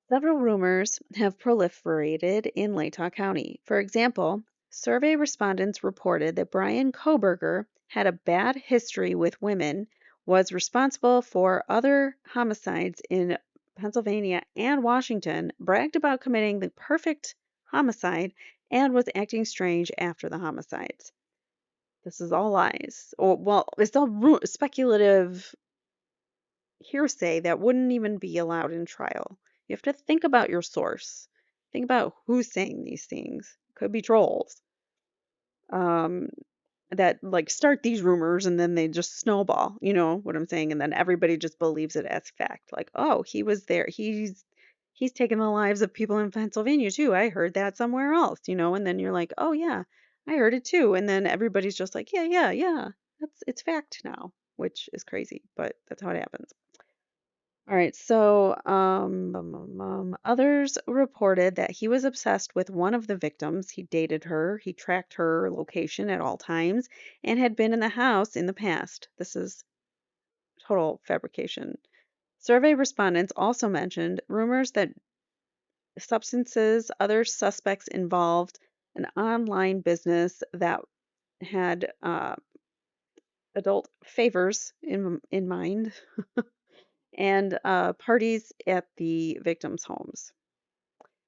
Several rumors have proliferated in Latah County. For example, survey respondents reported that Bryan Kohberger had a bad history with women, was responsible for other homicides in Pennsylvania and Washington, bragged about committing the perfect homicide, and was acting strange after the homicides. This is all lies. Or, well, it's all speculative hearsay that wouldn't even be allowed in trial. You have to think about your source. Think about who's saying these things. Could be trolls. Um, that like start these rumors and then they just snowball, you know what I'm saying? And then everybody just believes it as fact. Like, oh, he was there. He's taken the lives of people in Pennsylvania too. I heard that somewhere else, and then you're like, oh yeah, I heard it too. And then everybody's just like, yeah, yeah, yeah. It's fact now, which is crazy, but that's how it happens. All right, so others reported that he was obsessed with one of the victims. He dated her, he tracked her location at all times, and had been in the house in the past. This is total fabrication. Survey respondents also mentioned rumors that substances, other suspects involved, an online business that had adult favors in mind, and parties at the victims' homes.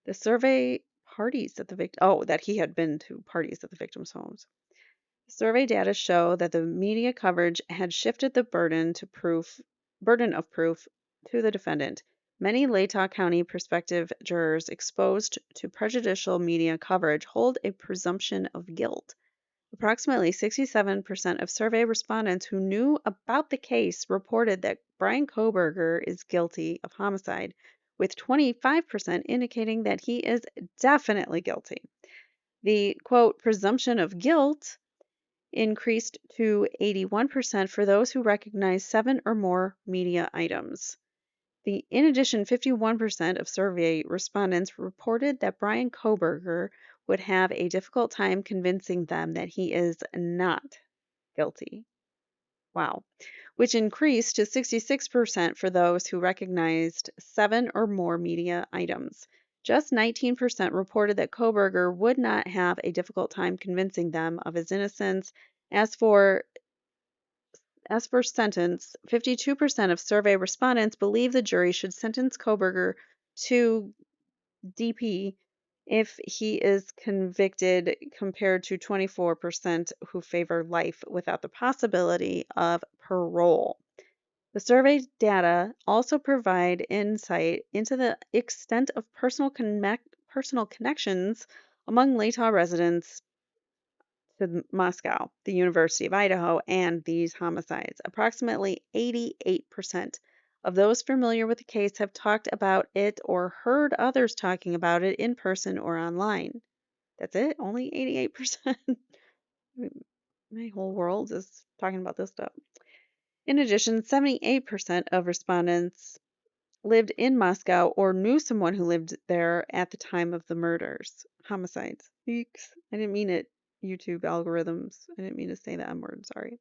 The survey parties at the that he had been to parties at the victims' homes. Survey data show that the media coverage had shifted the burden of proof to the defendant. Many Latah County prospective jurors exposed to prejudicial media coverage hold a presumption of guilt. Approximately 67% of survey respondents who knew about the case reported that Bryan Kohberger is guilty of homicide, with 25% indicating that he is definitely guilty. The quote, presumption of guilt increased to 81% for those who recognize 7 or more media items. In addition, 51% of survey respondents reported that Bryan Kohberger would have a difficult time convincing them that he is not guilty. Wow. Which increased to 66% for those who recognized 7 or more media items. Just 19% reported that Kohberger would not have a difficult time convincing them of his innocence. As for sentence, 52% of survey respondents believe the jury should sentence Kohberger to DP if he is convicted, compared to 24% who favor life without the possibility of parole. The survey data also provide insight into the extent of personal connections among Latah residents to Moscow, the University of Idaho, and these homicides. Approximately 88% of those familiar with the case have talked about it or heard others talking about it in person or online. That's it? Only 88%? My whole world is talking about this stuff. In addition, 78% of respondents lived in Moscow or knew someone who lived there at the time of the homicides. Eeks. I didn't mean it. YouTube algorithms. I didn't mean to say the M word, sorry.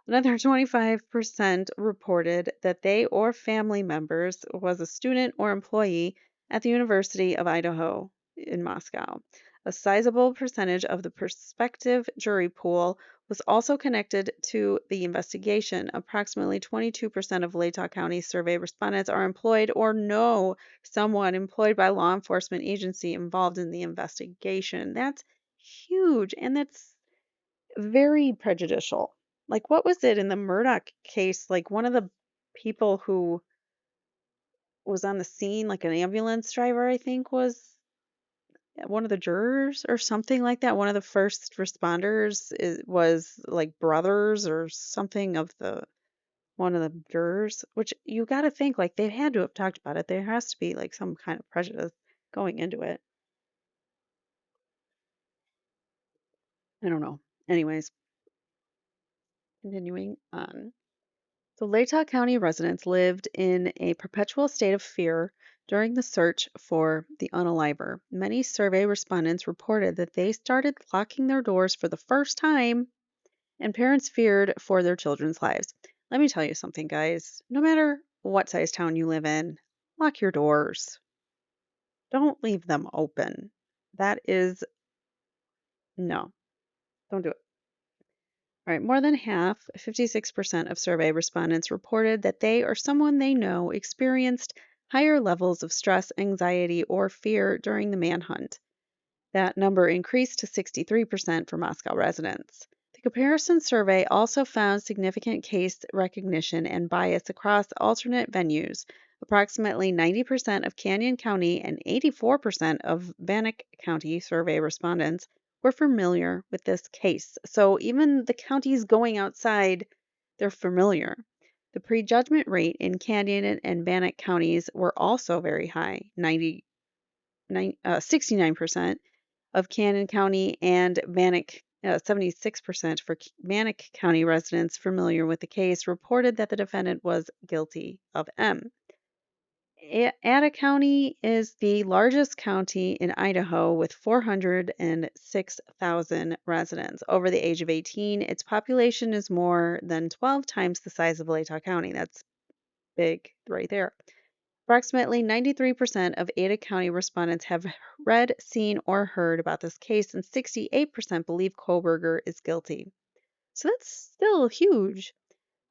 Another 25% reported that they or family members was a student or employee at the University of Idaho in Moscow. A sizable percentage of the prospective jury pool was also connected to the investigation. Approximately 22% of Latah County survey respondents are employed or know someone employed by law enforcement agency involved in the investigation. That's huge, and that's very prejudicial. Like, what was it in the Murdoch case? Like, one of the people who was on the scene, like an ambulance driver, I think, was one of the jurors or something like that. One of the first responders was like brothers or something of the one of the jurors, which you got to think like they had to have talked about it. There has to be like some kind of prejudice going into it. I don't know. Anyways, continuing on. So, Latah County residents lived in a perpetual state of fear during the search for the unaliver. Many survey respondents reported that they started locking their doors for the first time, and parents feared for their children's lives. Let me tell you something, guys. No matter what size town you live in, lock your doors. Don't leave them open. That is, no, don't do it. All right, more than half, 56% of survey respondents reported that they or someone they know experienced higher levels of stress, anxiety, or fear during the manhunt. That number increased to 63% for Moscow residents. The comparison survey also found significant case recognition and bias across alternate venues. Approximately 90% of Canyon County and 84% of Bannock County survey respondents were familiar with this case. So even the counties going outside, they're familiar. The prejudgment rate in Canyon and Bannock counties were also very high, 69% of Canyon County and Bannock, 76% for Bannock County residents familiar with the case reported that the defendant was guilty of M. Ada County is the largest county in Idaho with 406,000 residents over the age of 18. Its population is more than 12 times the size of Latah County. That's big right there. Approximately 93% of Ada County respondents have read, seen, or heard about this case, and 68% believe Kohberger is guilty. So that's still huge.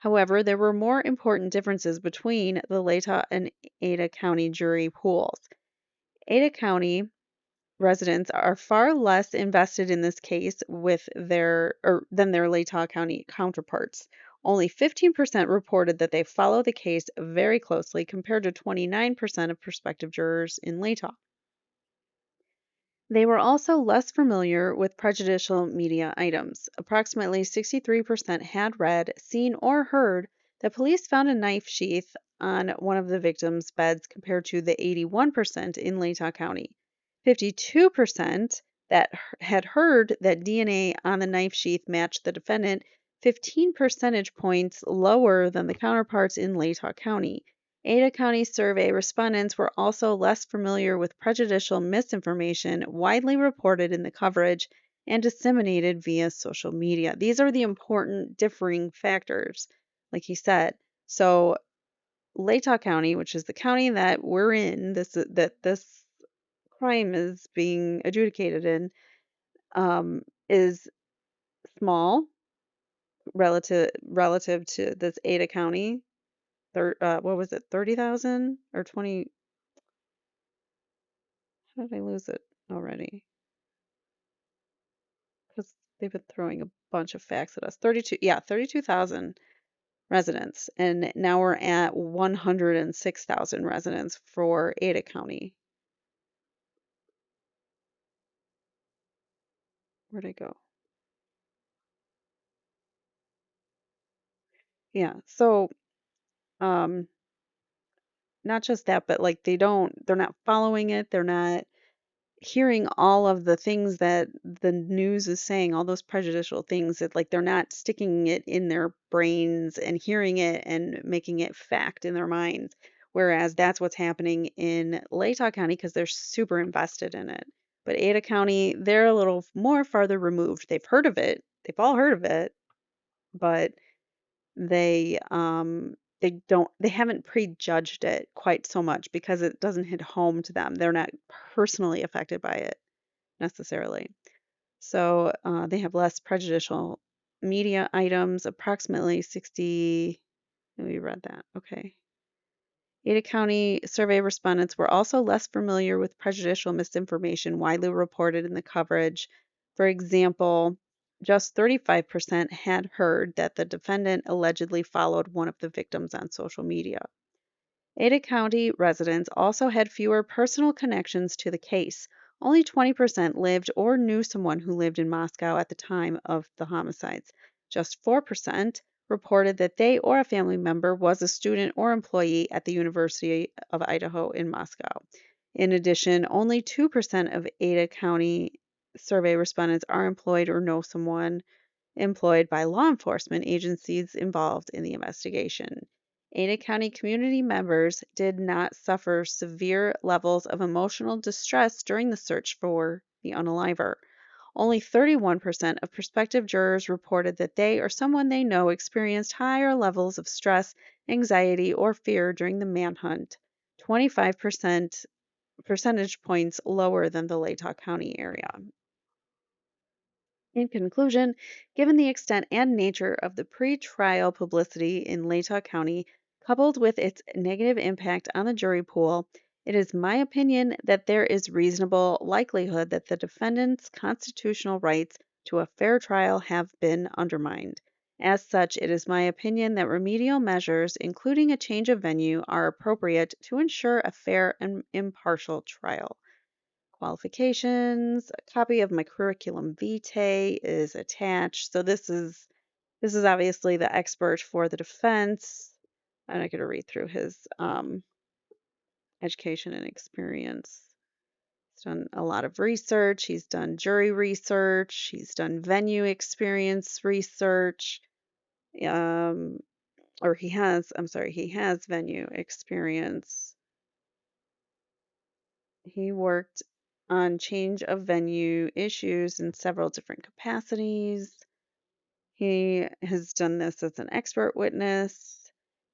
However, there were more important differences between the Latah and Ada County jury pools. Ada County residents are far less invested in this case than their Latah County counterparts. Only 15% reported that they follow the case very closely compared to 29% of prospective jurors in Latah. They were also less familiar with prejudicial media items. Approximately 63% had read, seen, or heard that police found a knife sheath on one of the victims' beds compared to the 81% in Latah County. 52% had heard that DNA on the knife sheath matched the defendant, 15 percentage points lower than the counterparts in Latah County. Ada County survey respondents were also less familiar with prejudicial misinformation widely reported in the coverage and disseminated via social media. These are the important differing factors, like he said. So, Latah County, which is the county that we're in, this crime is being adjudicated in, is small relative to this Ada County. What was it, 30,000 or 20? How did I lose it already? Because they've been throwing a bunch of facts at us. 32, yeah, 32,000 residents. And now we're at 106,000 residents for Ada County. Where'd I go? Yeah. So, um, not just that, but like they're not following it. They're not hearing all of the things that the news is saying, all those prejudicial things that like they're not sticking it in their brains and hearing it and making it fact in their minds. Whereas that's what's happening in Latah County because they're super invested in it. But Ada County, they're a little more farther removed. They've heard of it. They've all heard of it, but they haven't prejudged it quite so much because it doesn't hit home to them. They're not personally affected by it necessarily. So they have less prejudicial media items, approximately 60. We read that. Okay. Ada County survey respondents were also less familiar with prejudicial misinformation widely reported in the coverage. For example, just 35% had heard that the defendant allegedly followed one of the victims on social media. Ada County residents also had fewer personal connections to the case. Only 20% lived or knew someone who lived in Moscow at the time of the homicides. Just 4% reported that they or a family member was a student or employee at the University of Idaho in Moscow. In addition, only 2% of Ada County survey respondents are employed or know someone employed by law enforcement agencies involved in the investigation. Ada County community members did not suffer severe levels of emotional distress during the search for the unaliver. Only 31% of prospective jurors reported that they or someone they know experienced higher levels of stress, anxiety, or fear during the manhunt, 25% percentage points lower than the Latah County area. In conclusion, given the extent and nature of the pre-trial publicity in Latah County, coupled with its negative impact on the jury pool, it is my opinion that there is reasonable likelihood that the defendant's constitutional rights to a fair trial have been undermined. As such, it is my opinion that remedial measures, including a change of venue, are appropriate to ensure a fair and impartial trial. Qualifications, a copy of my curriculum vitae is attached. So this is obviously the expert for the defense. I'm not going to read through his education and experience. He's done a lot of research. He's done jury research. He's done venue experience research. Or he has, I'm sorry, he has venue experience. He worked on change of venue issues in several different capacities. He has done this as an expert witness.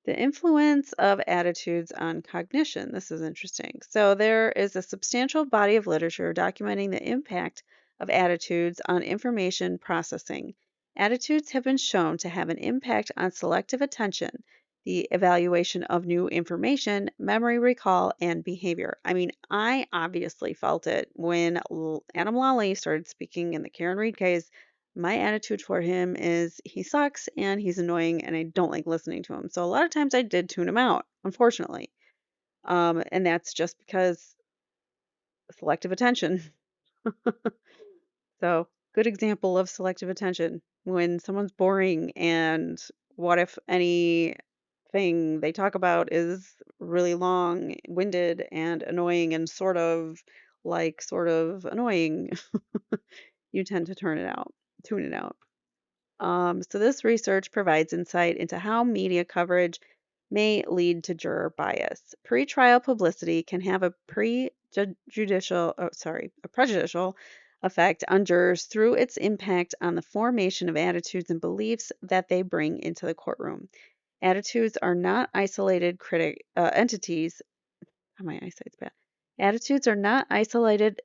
The influence of attitudes on cognition. This is interesting. So, there is a substantial body of literature documenting the impact of attitudes on information processing. Attitudes have been shown to have an impact on selective attention, the evaluation of new information, memory recall, and behavior. I mean, I obviously felt it when Adam Lawley started speaking in the Karen Reed case. My attitude toward him is he sucks and he's annoying and I don't like listening to him. So a lot of times I did tune him out, unfortunately. And that's just because selective attention. So, good example of selective attention. When someone's boring and what if anything they talk about is really long-winded and annoying and sort of annoying, you tend to tune it out. So, this research provides insight into how media coverage may lead to juror bias. Pretrial publicity can have a prejudicial effect on jurors through its impact on the formation of attitudes and beliefs that they bring into the courtroom. Attitudes are not entities. My eyesight's bad. Attitudes are not isolated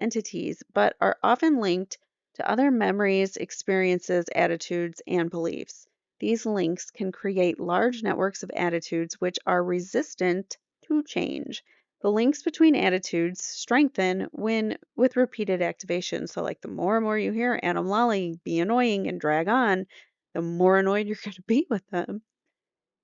entities, but are often linked to other memories, experiences, attitudes, and beliefs. These links can create large networks of attitudes which are resistant to change. The links between attitudes strengthen when with repeated activation. So, like the more and more you hear Adam Lawley be annoying and drag on, the more annoyed you're going to be with them.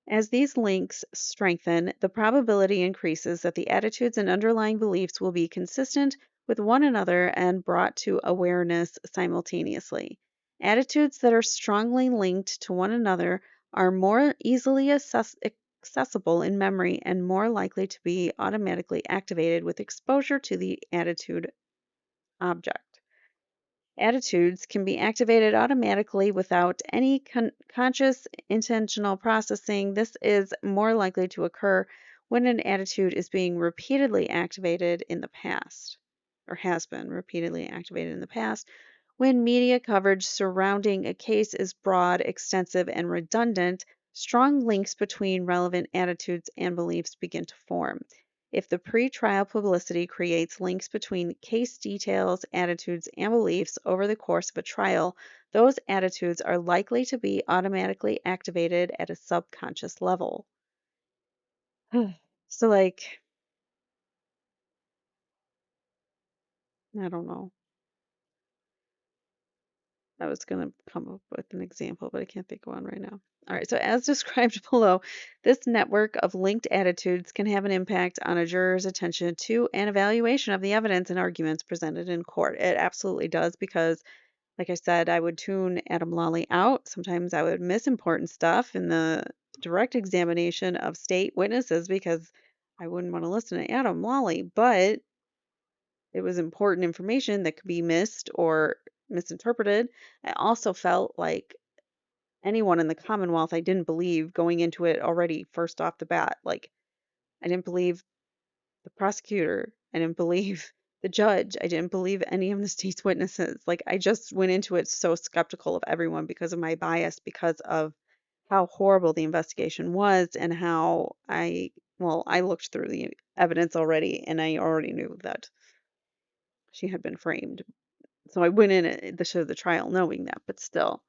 As these links strengthen, the probability increases that the attitudes and underlying beliefs will be consistent with one another and brought to awareness simultaneously. Attitudes that are strongly linked to one another are more easily accessible in memory and more likely to be automatically activated with exposure to the attitude object. Attitudes can be activated automatically without any conscious intentional processing. This is more likely to occur when an attitude is being repeatedly activated in the past, or has been repeatedly activated in the past, when media coverage surrounding a case is broad, extensive, and redundant. Strong links between relevant attitudes and beliefs begin to form. If the pre-trial publicity creates links between case details, attitudes, and beliefs over the course of a trial, those attitudes are likely to be automatically activated at a subconscious level. So, like, I don't know. I was going to come up with an example, but I can't think of one right now. All right, so as described below, this network of linked attitudes can have an impact on a juror's attention to and evaluation of the evidence and arguments presented in court. It absolutely does because, like I said, I would tune Adam Lawley out. Sometimes I would miss important stuff in the direct examination of state witnesses because I wouldn't want to listen to Adam Lawley, but it was important information that could be missed or misinterpreted. I also felt like anyone in the Commonwealth I didn't believe going into it already first off the bat. Like, I didn't believe the prosecutor. I didn't believe the judge. I didn't believe any of the state's witnesses. Like, I just went into it so skeptical of everyone because of my bias, because of how horrible the investigation was, and how I looked through the evidence already, and I already knew that she had been framed. So I went in at the trial knowing that, but still,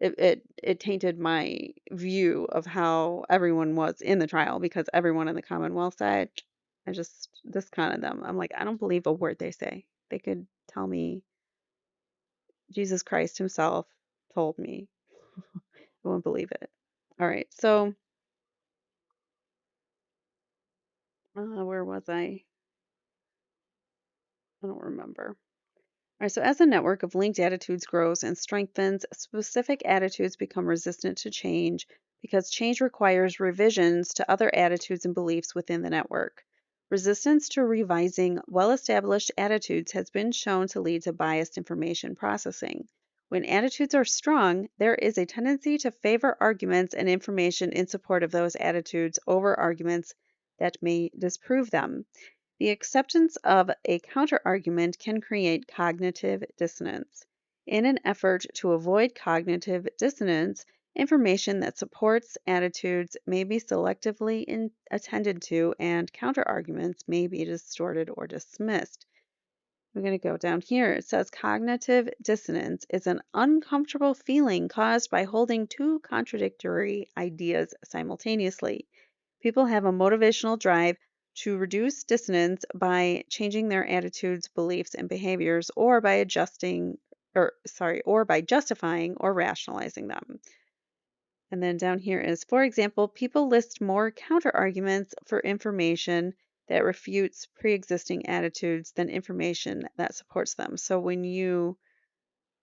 it tainted my view of how everyone was in the trial because everyone in the Commonwealth side, I just discounted them. I'm like, I don't believe a word they say. They could tell me Jesus Christ himself told me. I won't believe it. All right, so where was I? I don't remember. All right, so as a network of linked attitudes grows and strengthens, specific attitudes become resistant to change because change requires revisions to other attitudes and beliefs within the network. Resistance to revising well established attitudes has been shown to lead to biased information processing. When attitudes are strong, there is a tendency to favor arguments and information in support of those attitudes over arguments that may disprove them. The acceptance of a counterargument can create cognitive dissonance. In an effort to avoid cognitive dissonance, information that supports attitudes may be selectively attended to, and counterarguments may be distorted or dismissed. I'm going to go down here. It says cognitive dissonance is an uncomfortable feeling caused by holding two contradictory ideas simultaneously. People have a motivational drive to reduce dissonance by changing their attitudes, beliefs, and behaviors, or by or by justifying or rationalizing them. And then down here is, for example, people list more counterarguments for information that refutes pre-existing attitudes than information that supports them. So when you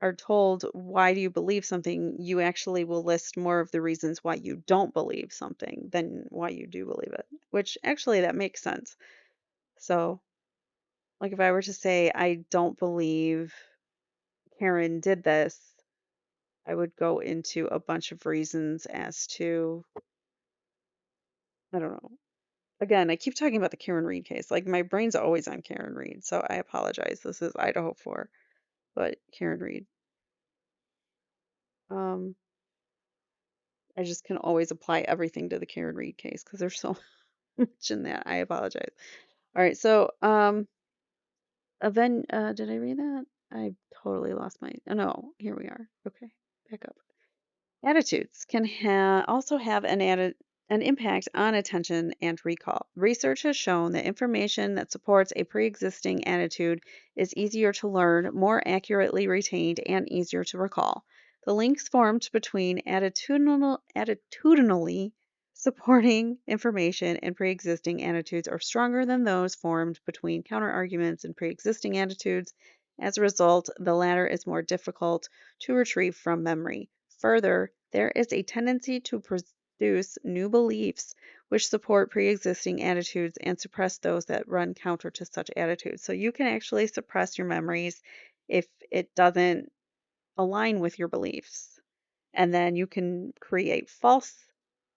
are told why do you believe something, you actually will list more of the reasons why you don't believe something than why you do believe it, which actually that makes sense. So, like if I were to say I don't believe Karen did this, I would go into a bunch of reasons as to, I don't know. Again, I keep talking about the Karen Reed case. Like my brain's always on Karen Reed, so I apologize. This is Idaho 4, but Karen Reed. Um, I just can always apply everything to the Karen Reed case because there's so much in that. I apologize. All right, so did I read that? I totally lost my. Oh no, here we are. Okay, back up. Attitudes can also have an impact on attention and recall. Research has shown that information that supports a pre existing attitude is easier to learn, more accurately retained, and easier to recall. The links formed between attitudinally supporting information and pre existing attitudes are stronger than those formed between counterarguments and pre existing attitudes. As a result, the latter is more difficult to retrieve from memory. Further, there is a tendency to produce new beliefs which support pre existing attitudes and suppress those that run counter to such attitudes. So you can actually suppress your memories if it doesn't align with your beliefs. And then you can create false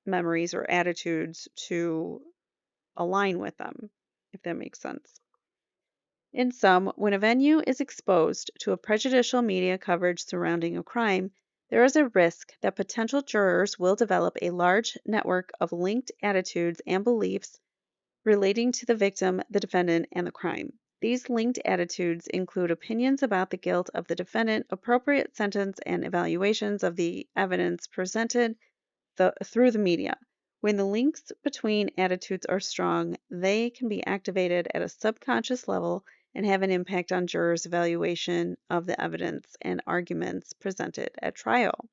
memories or attitudes to align with them, if that makes sense. In sum, when a venue is exposed to a prejudicial media coverage surrounding a crime, there is a risk that potential jurors will develop a large network of linked attitudes and beliefs relating to the victim, the defendant, and the crime. These linked attitudes include opinions about the guilt of the defendant, appropriate sentence, and evaluations of the evidence presented through the media. When the links between attitudes are strong, they can be activated at a subconscious level and have an impact on jurors' evaluation of the evidence and arguments presented at trial.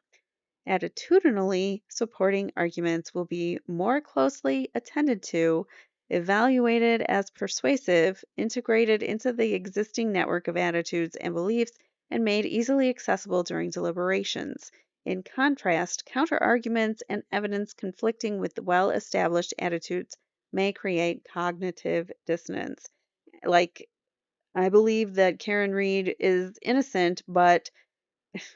Attitudinally supporting arguments will be more closely attended to, evaluated as persuasive, integrated into the existing network of attitudes and beliefs, and made easily accessible during deliberations. In contrast, counterarguments and evidence conflicting with the well established attitudes may create cognitive dissonance. Like, I believe that Karen Reed is innocent, but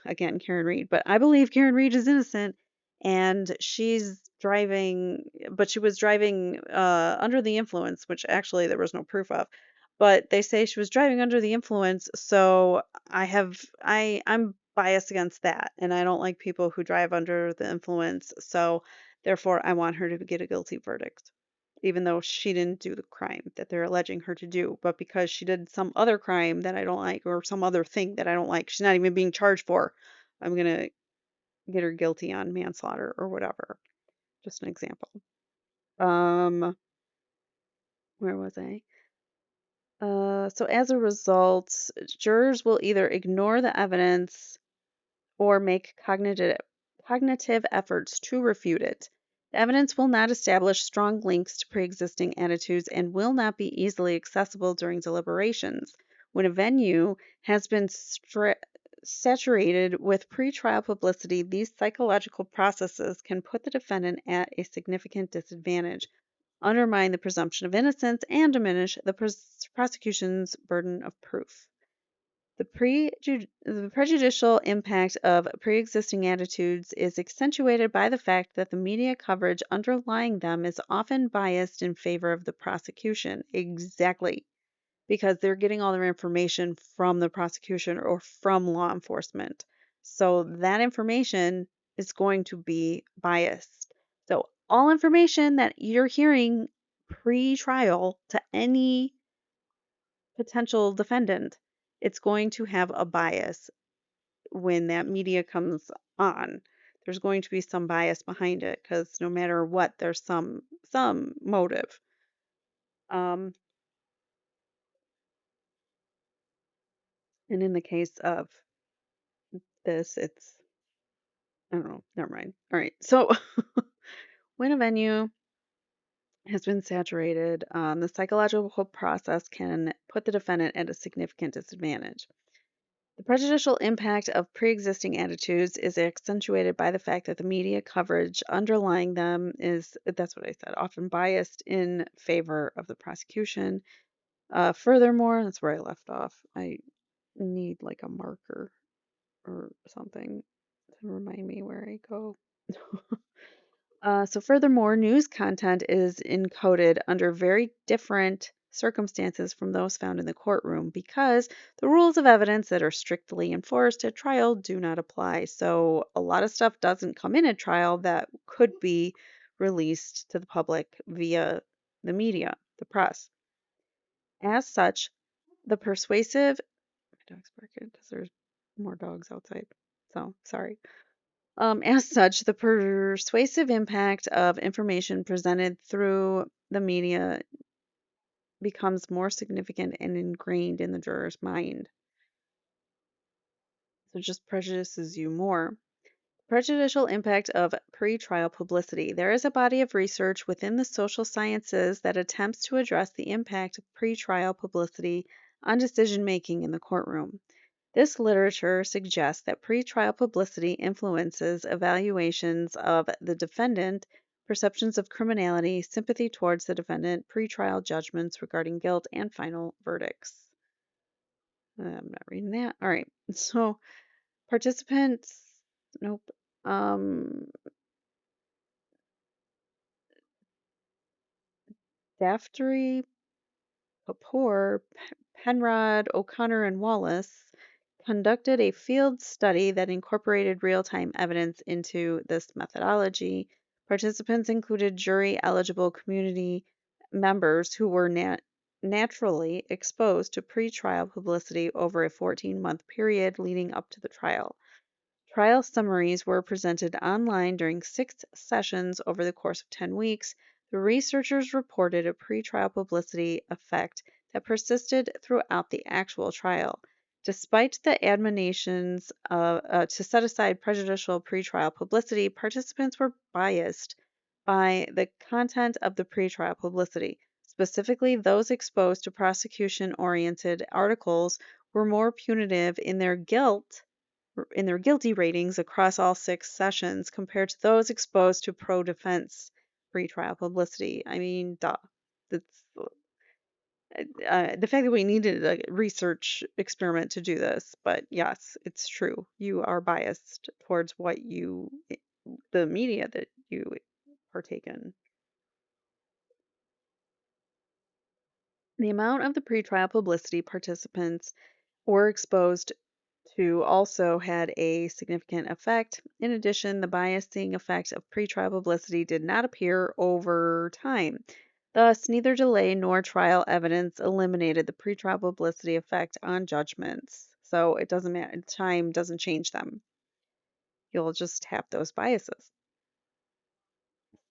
again, Karen Reed, but I believe Karen Reed is innocent and she's driving, but she was driving under the influence, which actually there was no proof of. But they say she was driving under the influence, so I'm biased against that, and I don't like people who drive under the influence, so therefore I want her to get a guilty verdict even though she didn't do the crime that they're alleging her to do, but because she did some other crime that I don't like or some other thing that I don't like, she's not even being charged for. I'm going to get her guilty on manslaughter or whatever. Just an example. Um, where was I? So as a result, jurors will either ignore the evidence or make cognitive efforts to refute it. The evidence will not establish strong links to pre-existing attitudes and will not be easily accessible during deliberations. When a venue has been saturated with pretrial publicity, these psychological processes can put the defendant at a significant disadvantage, undermine the presumption of innocence, and diminish the prosecution's burden of proof. The prejudicial impact of pre-existing attitudes is accentuated by the fact that the media coverage underlying them is often biased in favor of the prosecution. Exactly. Because they're getting all their information from the prosecution or from law enforcement. So that information is going to be biased. So all information that you're hearing pre-trial to any potential defendant, it's going to have a bias when that media comes on. There's going to be some bias behind it because no matter what, there's some motive. Um, and in the case of this, it's I don't know. Never mind. All right. So when a venue has been saturated, the psychological process can put the defendant at a significant disadvantage. The prejudicial impact of pre existing attitudes is accentuated by the fact that the media coverage underlying them is, that's what I said, often biased in favor of the prosecution. Furthermore, that's where I left off. I need like a marker or something to remind me where I go. Furthermore, news content is encoded under very different circumstances from those found in the courtroom because the rules of evidence that are strictly enforced at trial do not apply. So, a lot of stuff doesn't come in at trial that could be released to the public via the media, the press. As such, the persuasive, my dog's barking because there's more dogs outside. So, sorry. As such, the persuasive impact of information presented through the media becomes more significant and ingrained in the juror's mind. So it just prejudices you more. Prejudicial impact of pretrial publicity. There is a body of research within the social sciences that attempts to address the impact of pretrial publicity on decision making in the courtroom. This literature suggests that pretrial publicity influences evaluations of the defendant, perceptions of criminality, sympathy towards the defendant, pretrial judgments regarding guilt, and final verdicts. I'm not reading that. All right. So, participants, nope. Um, Daftery, Kapoor, Penrod, O'Connor, and Wallace conducted a field study that incorporated real time evidence into this methodology. Participants included jury eligible community members who were naturally exposed to pretrial publicity over a 14-month period leading up to the trial. Trial summaries were presented online during 6 sessions over the course of 10 weeks. The researchers reported a pretrial publicity effect that persisted throughout the actual trial. Despite the admonitions to set aside prejudicial pretrial publicity, participants were biased by the content of the pretrial publicity. Specifically, those exposed to prosecution oriented articles were more punitive in their guilty ratings across all 6 sessions compared to those exposed to pro defense pretrial publicity. I mean, duh. That's the fact that we needed a research experiment to do this, but yes, it's true. You are biased towards the media that you partake in. The amount of the pretrial publicity participants were exposed to also had a significant effect. In addition, the biasing effect of pretrial publicity did not appear over time. Thus, neither delay nor trial evidence eliminated the pretrial publicity effect on judgments. So it doesn't matter, time doesn't change them. You'll just have those biases.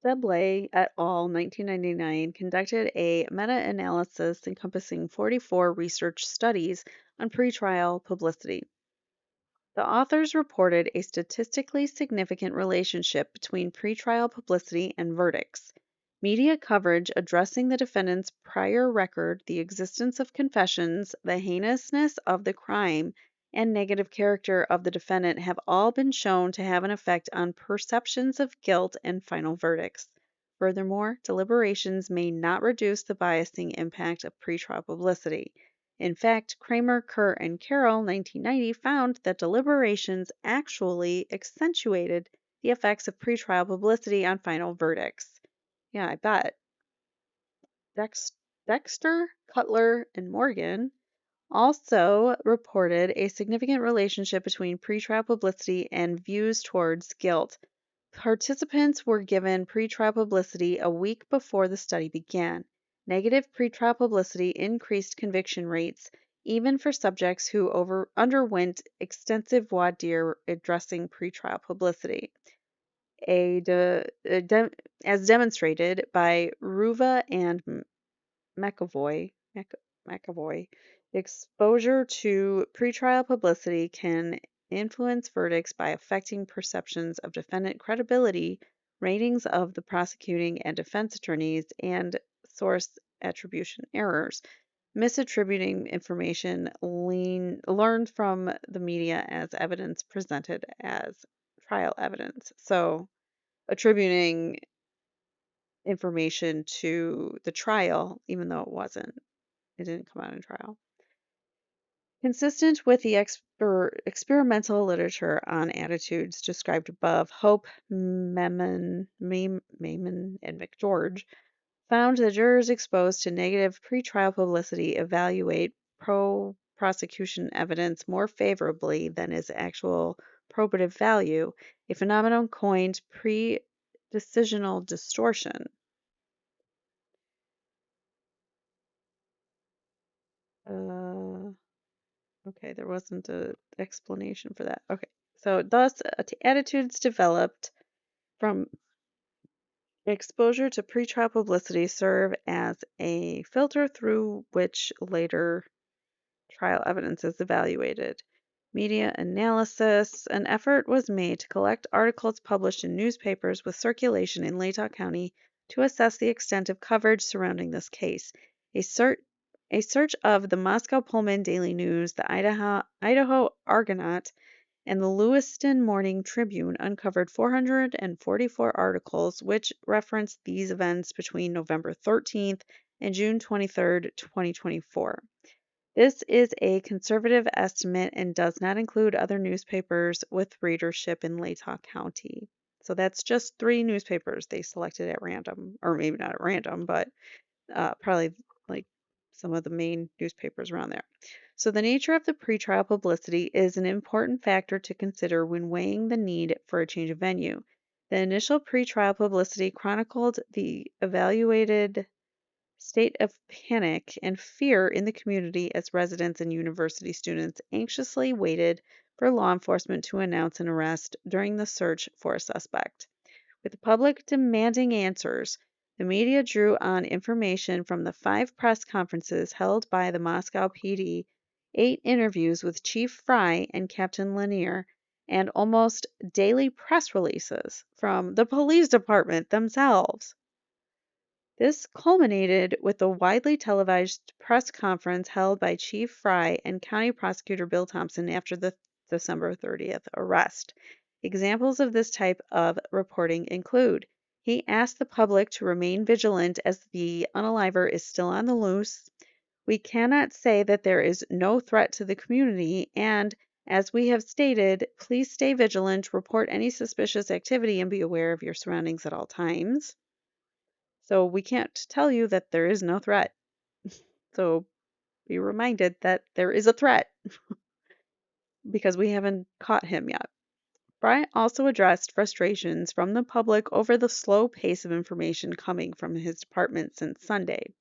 Deblay et al. 1999 conducted a meta-analysis encompassing 44 research studies on pretrial publicity. The authors reported a statistically significant relationship between pretrial publicity and verdicts. Media coverage addressing the defendant's prior record, the existence of confessions, the heinousness of the crime, and negative character of the defendant have all been shown to have an effect on perceptions of guilt and final verdicts. Furthermore, deliberations may not reduce the biasing impact of pretrial publicity. In fact, Kramer, Kerr, and Carroll, 1990, found that deliberations actually accentuated the effects of pretrial publicity on final verdicts. Yeah, I bet. Dexter, Cutler, and Morgan also reported a significant relationship between pretrial publicity and views towards guilt. Participants were given pretrial publicity a week before the study began. Negative pretrial publicity increased conviction rates, even for subjects who underwent extensive voir dire addressing pretrial publicity. As demonstrated by Ruva and McAvoy, exposure to pretrial publicity can influence verdicts by affecting perceptions of defendant credibility, ratings of the prosecuting and defense attorneys, and source attribution errors. Misattributing information learned from the media as evidence presented as trial evidence. So, attributing information to the trial, even though it wasn't. It didn't come out in trial. Consistent with the experimental literature on attitudes described above, Hope, Maimon, and McGeorge found that jurors exposed to negative pretrial publicity evaluate prosecution evidence more favorably than its actual probative value, a phenomenon coined pre-decisional distortion. Okay, there wasn't an explanation for that. Okay, so thus attitudes developed from exposure to pretrial publicity serve as a filter through which later trial evidence is evaluated. Media analysis. An effort was made to collect articles published in newspapers with circulation in Latah County to assess the extent of coverage surrounding this case. A search of the Moscow Pullman Daily News, the Idaho Argonaut, and the Lewiston Morning Tribune uncovered 444 articles which referenced these events between November 13th and June 23rd, 2024. This is a conservative estimate and does not include other newspapers with readership in Latah County. So that's just 3 newspapers they selected at random, or maybe not at random, but probably like some of the main newspapers around there. So the nature of the pretrial publicity is an important factor to consider when weighing the need for a change of venue. The initial pretrial publicity chronicled the evaluated state of panic and fear in the community as residents and university students anxiously waited for law enforcement to announce an arrest during the search for a suspect. With the public demanding answers, the media drew on information from the 5 press conferences held by the Moscow PD, 8 interviews with Chief Fry and Captain Lanier, and almost daily press releases from the police department themselves. This culminated with the widely televised press conference held by Chief Fry and County Prosecutor Bill Thompson after the December 30th arrest. Examples of this type of reporting include: he asked the public to remain vigilant as the unaliver is still on the loose. We cannot say that there is no threat to the community, and as we have stated, please stay vigilant, report any suspicious activity, and be aware of your surroundings at all times. So we can't tell you that there is no threat. So be reminded that there is a threat because we haven't caught him yet. Bryan also addressed frustrations from the public over the slow pace of information coming from his department since Sunday.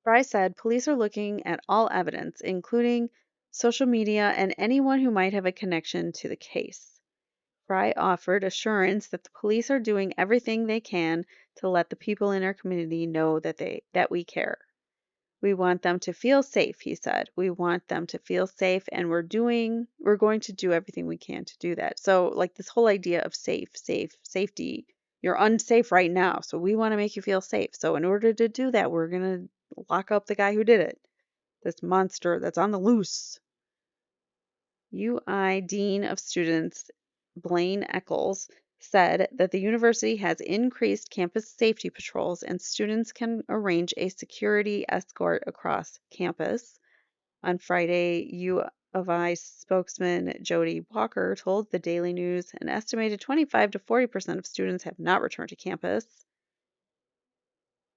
Bryan said police are looking at all evidence, including social media and anyone who might have a connection to the case. Fry offered assurance that the police are doing everything they can to let the people in our community know that we care. We want them to feel safe, he said. We want them to feel safe, and we're going to do everything we can to do that. So like this whole idea of safety, you're unsafe right now, so we want to make you feel safe. So in order to do that, we're going to lock up the guy who did it. This monster that's on the loose. UI Dean of Students Blaine Eccles said that the university has increased campus safety patrols and students can arrange a security escort across campus. On Friday, U of I spokesman Jody Walker told the Daily News an estimated 25 to 40% of students have not returned to campus.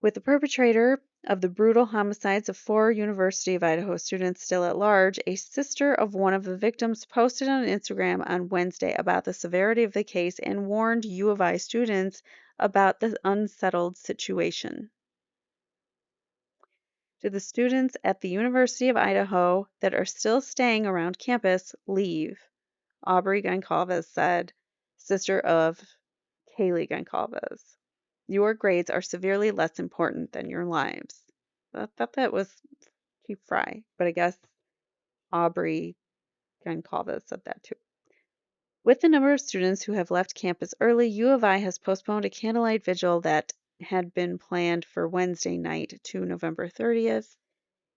With the perpetrator of the brutal homicides of four University of Idaho students still at large, a sister of one of the victims posted on Instagram on Wednesday about the severity of the case and warned U of I students about the unsettled situation. To the students at the University of Idaho that are still staying around campus, leave, Aubrey Goncalves said, sister of Kaylee Goncalves. Your grades are severely less important than your lives. I thought that was Chief Fry, but I guess Aubrey Goncalves said that too. With the number of students who have left campus early, U of I has postponed a candlelight vigil that had been planned for Wednesday night to November 30th.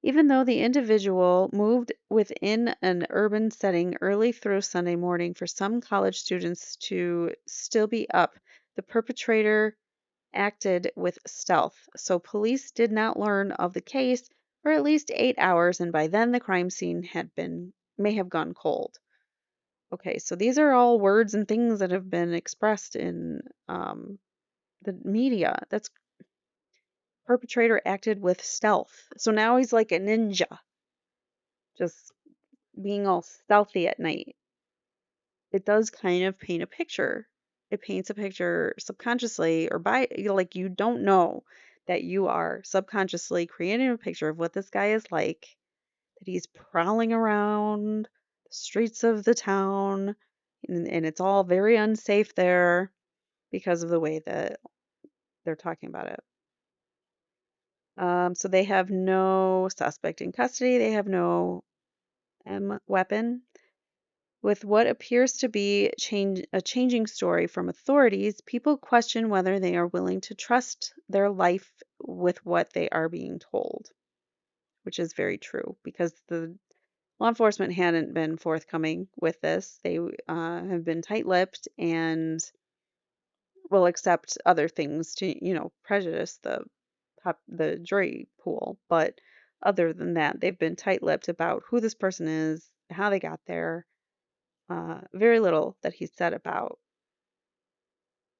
Even though the individual moved within an urban setting early through Sunday morning for some college students to still be up, the perpetrator acted with stealth, so police did not learn of the case for at least 8 hours, and by then the crime scene may have gone cold. Okay, so these are all words and things that have been expressed in the media. That's perpetrator acted with stealth. So now he's like a ninja, just being all stealthy at night. It does kind of paint a picture. It paints a picture subconsciously or like you don't know that you are subconsciously creating a picture of what this guy is like, that he's prowling around the streets of the town, and it's all very unsafe there because of the way that they're talking about it. So they have no suspect in custody. They have no weapon. With what appears to be a changing story from authorities, people question whether they are willing to trust their life with what they are being told, which is very true because the law enforcement hadn't been forthcoming with this. They have been tight-lipped and will accept other things to, prejudice the jury pool. But other than that, they've been tight-lipped about who this person is, how they got there. Very little that he said about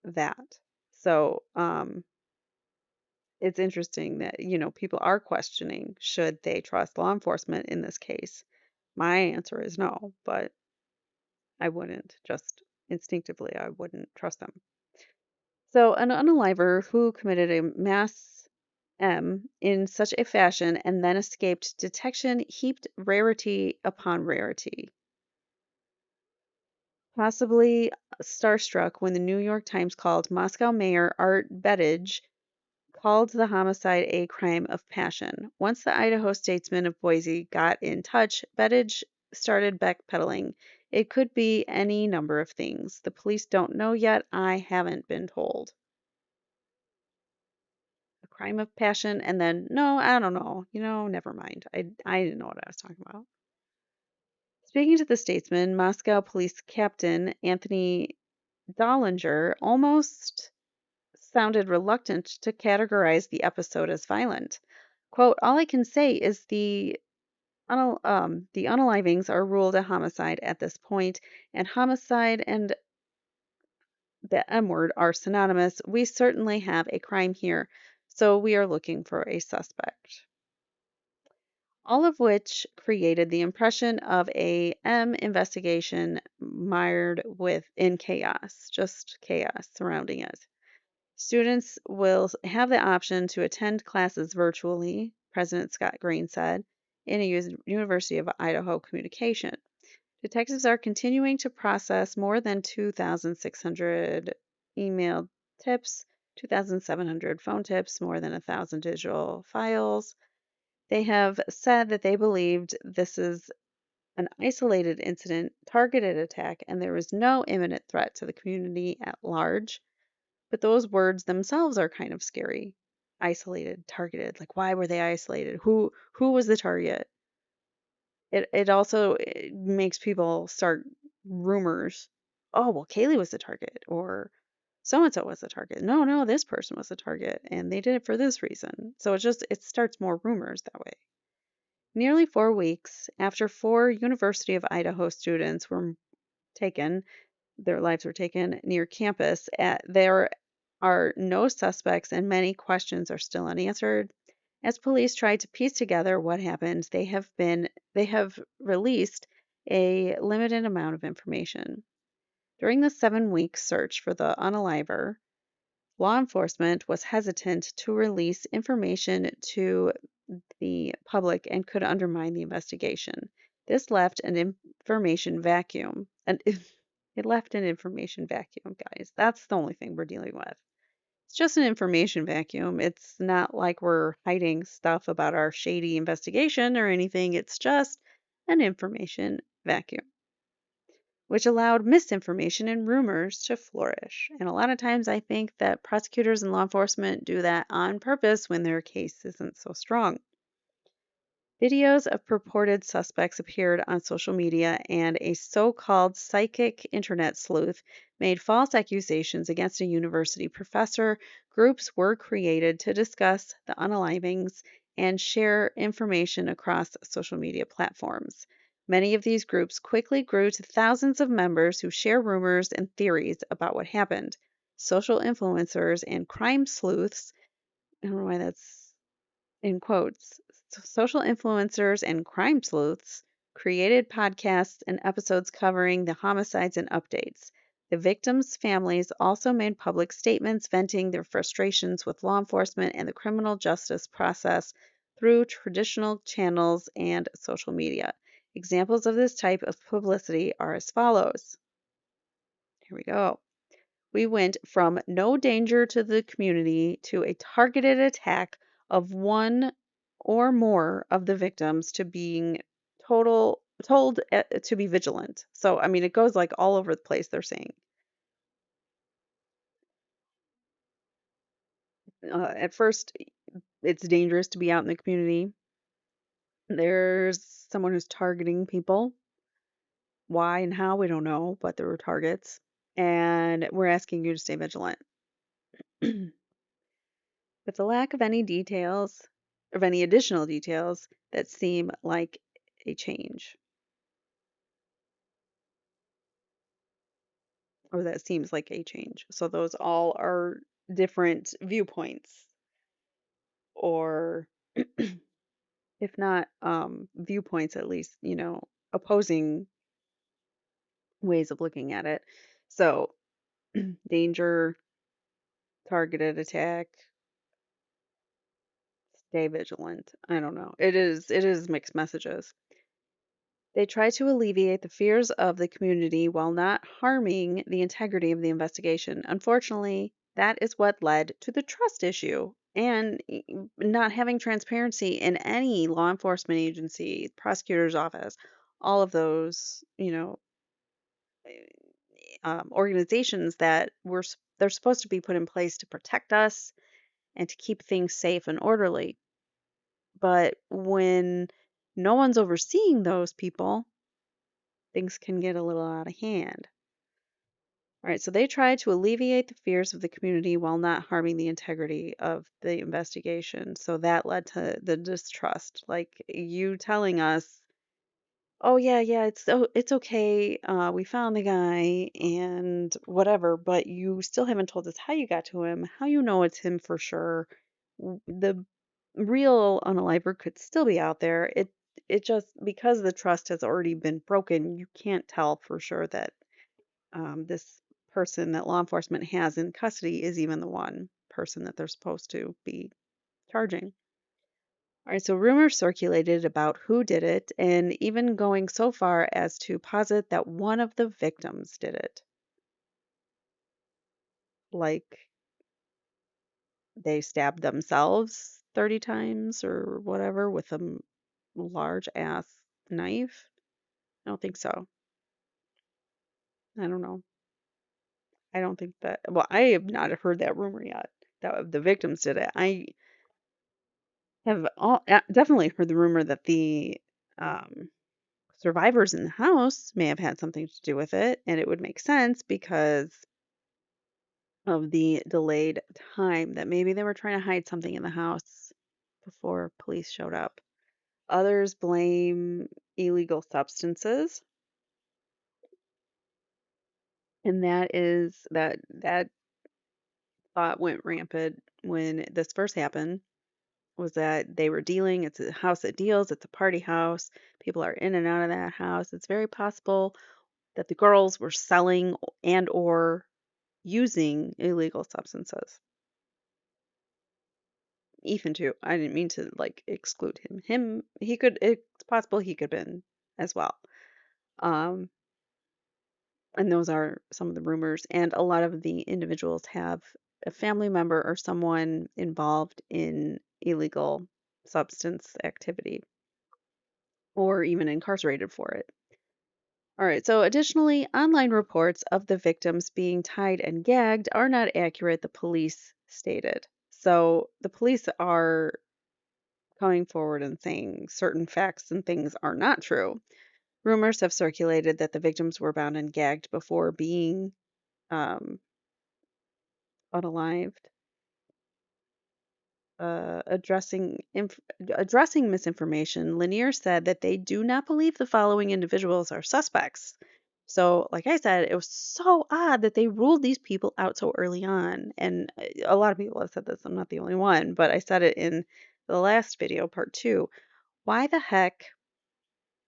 that. So it's interesting that, people are questioning should they trust law enforcement in this case. My answer is no, but I wouldn't. Just instinctively, I wouldn't trust them. So an unaliver who committed a mass M in such a fashion and then escaped detection heaped rarity upon rarity. Possibly starstruck when the New York Times called Moscow Mayor Art Buttigieg called the homicide a crime of passion. Once the Idaho statesman of Boise got in touch, Buttigieg started backpedaling. It could be any number of things. The police don't know yet. I haven't been told. A crime of passion, and then, no, I don't know. Never mind. I didn't know what I was talking about. Speaking to the statesman, Moscow Police Captain Anthony Dollinger almost sounded reluctant to categorize the episode as violent. Quote, all I can say is the unalivings are ruled a homicide at this point, and homicide and the M word are synonymous. We certainly have a crime here, so we are looking for a suspect. All of which created the impression of a M investigation mired in chaos, just chaos surrounding it. Students will have the option to attend classes virtually, President Scott Green said in a University of Idaho communication. Detectives are continuing to process more than 2,600 email tips, 2,700 phone tips, more than 1,000 digital files. They have said that they believed this is an isolated incident, targeted attack, and there is no imminent threat to the community at large. But those words themselves are kind of scary. Isolated, targeted. Like, why were they isolated? Who was the target? It also makes people start rumors. Oh, well, Kaylee was the target, or so and so was the target. No, no, this person was the target, and they did it for this reason. So it starts more rumors that way. Nearly 4 weeks after four University of Idaho students were taken, their lives were taken near campus, there are no suspects and many questions are still unanswered. As police try to piece together what happened, they have released a limited amount of information. During the 7 week search for the unaliver, law enforcement was hesitant to release information to the public and could undermine the investigation. This left an information vacuum. And it left an information vacuum, guys. That's the only thing we're dealing with. It's just an information vacuum. It's not like we're hiding stuff about our shady investigation or anything. It's just an information vacuum, which allowed misinformation and rumors to flourish. And a lot of times I think that prosecutors and law enforcement do that on purpose when their case isn't so strong. Videos of purported suspects appeared on social media, and a so called psychic internet sleuth made false accusations against a university professor. Groups were created to discuss the unalivings and share information across social media platforms. Many of these groups quickly grew to thousands of members who share rumors and theories about what happened. Social influencers and crime sleuths, I don't know why that's in quotes, social influencers and crime sleuths created podcasts and episodes covering the homicides and updates. The victims' families also made public statements venting their frustrations with law enforcement and the criminal justice process through traditional channels and social media. Examples of this type of publicity are as follows. Here we go. We went from no danger to the community to a targeted attack of one or more of the victims to being told to be vigilant. So, I mean, it goes like all over the place, they're saying. At first, it's dangerous to be out in the community. There's someone who's targeting people. Why and how, we don't know, but there were targets. And we're asking you to stay vigilant. With the lack of any details, of any additional details that seem like a change, or that seems like a change. So those all are different viewpoints, or if not viewpoints, at least, opposing ways of looking at it. So danger, targeted attack, stay vigilant. I don't know. It is mixed messages. They try to alleviate the fears of the community while not harming the integrity of the investigation. Unfortunately, that is what led to the trust issue and not having transparency in any law enforcement agency, prosecutor's office, all of those, organizations that they're supposed to be put in place to protect us and to keep things safe and orderly. But when no one's overseeing those people, things can get a little out of hand. All right, so they tried to alleviate the fears of the community while not harming the integrity of the investigation. So that led to the distrust. Like you telling us, "Oh yeah, yeah, it's okay. We found the guy and whatever," but you still haven't told us how you got to him, how you know it's him for sure. The real unaliver could still be out there. It just because the trust has already been broken, you can't tell for sure that this person that law enforcement has in custody is even the one person that they're supposed to be charging. All right, so rumors circulated about who did it, and even going so far as to posit that one of the victims did it. Like they stabbed themselves 30 times or whatever with a large ass knife. I don't think so. I don't know. I don't think that, well, I have not heard that rumor yet that the victims did it. I have definitely heard the rumor that the um, survivors in the house may have had something to do with it, and it would make sense because of the delayed time, that maybe they were trying to hide something in the house before police showed up. Others blame illegal substances, and that thought went rampant when this first happened, was that they were dealing. It's a house that deals, it's a party house. People are in and out of that house. It's very possible that the girls were selling and or using illegal substances. Ethan too. I didn't mean to like exclude him. He could, it's possible he could have been as well. Um, and those are some of the rumors. And a lot of the individuals have a family member or someone involved in illegal substance activity or even incarcerated for it. All right, so additionally, online reports of the victims being tied and gagged are not accurate, the police stated. So the police are coming forward and saying certain facts and things are not true. Rumors have circulated that the victims were bound and gagged before being um, unalived. Addressing misinformation, Lanier said that they do not believe the following individuals are suspects. So, like I said, it was so odd that they ruled these people out so early on. And a lot of people have said this. I'm not the only one, but I said it in the last video, part two. Why the heck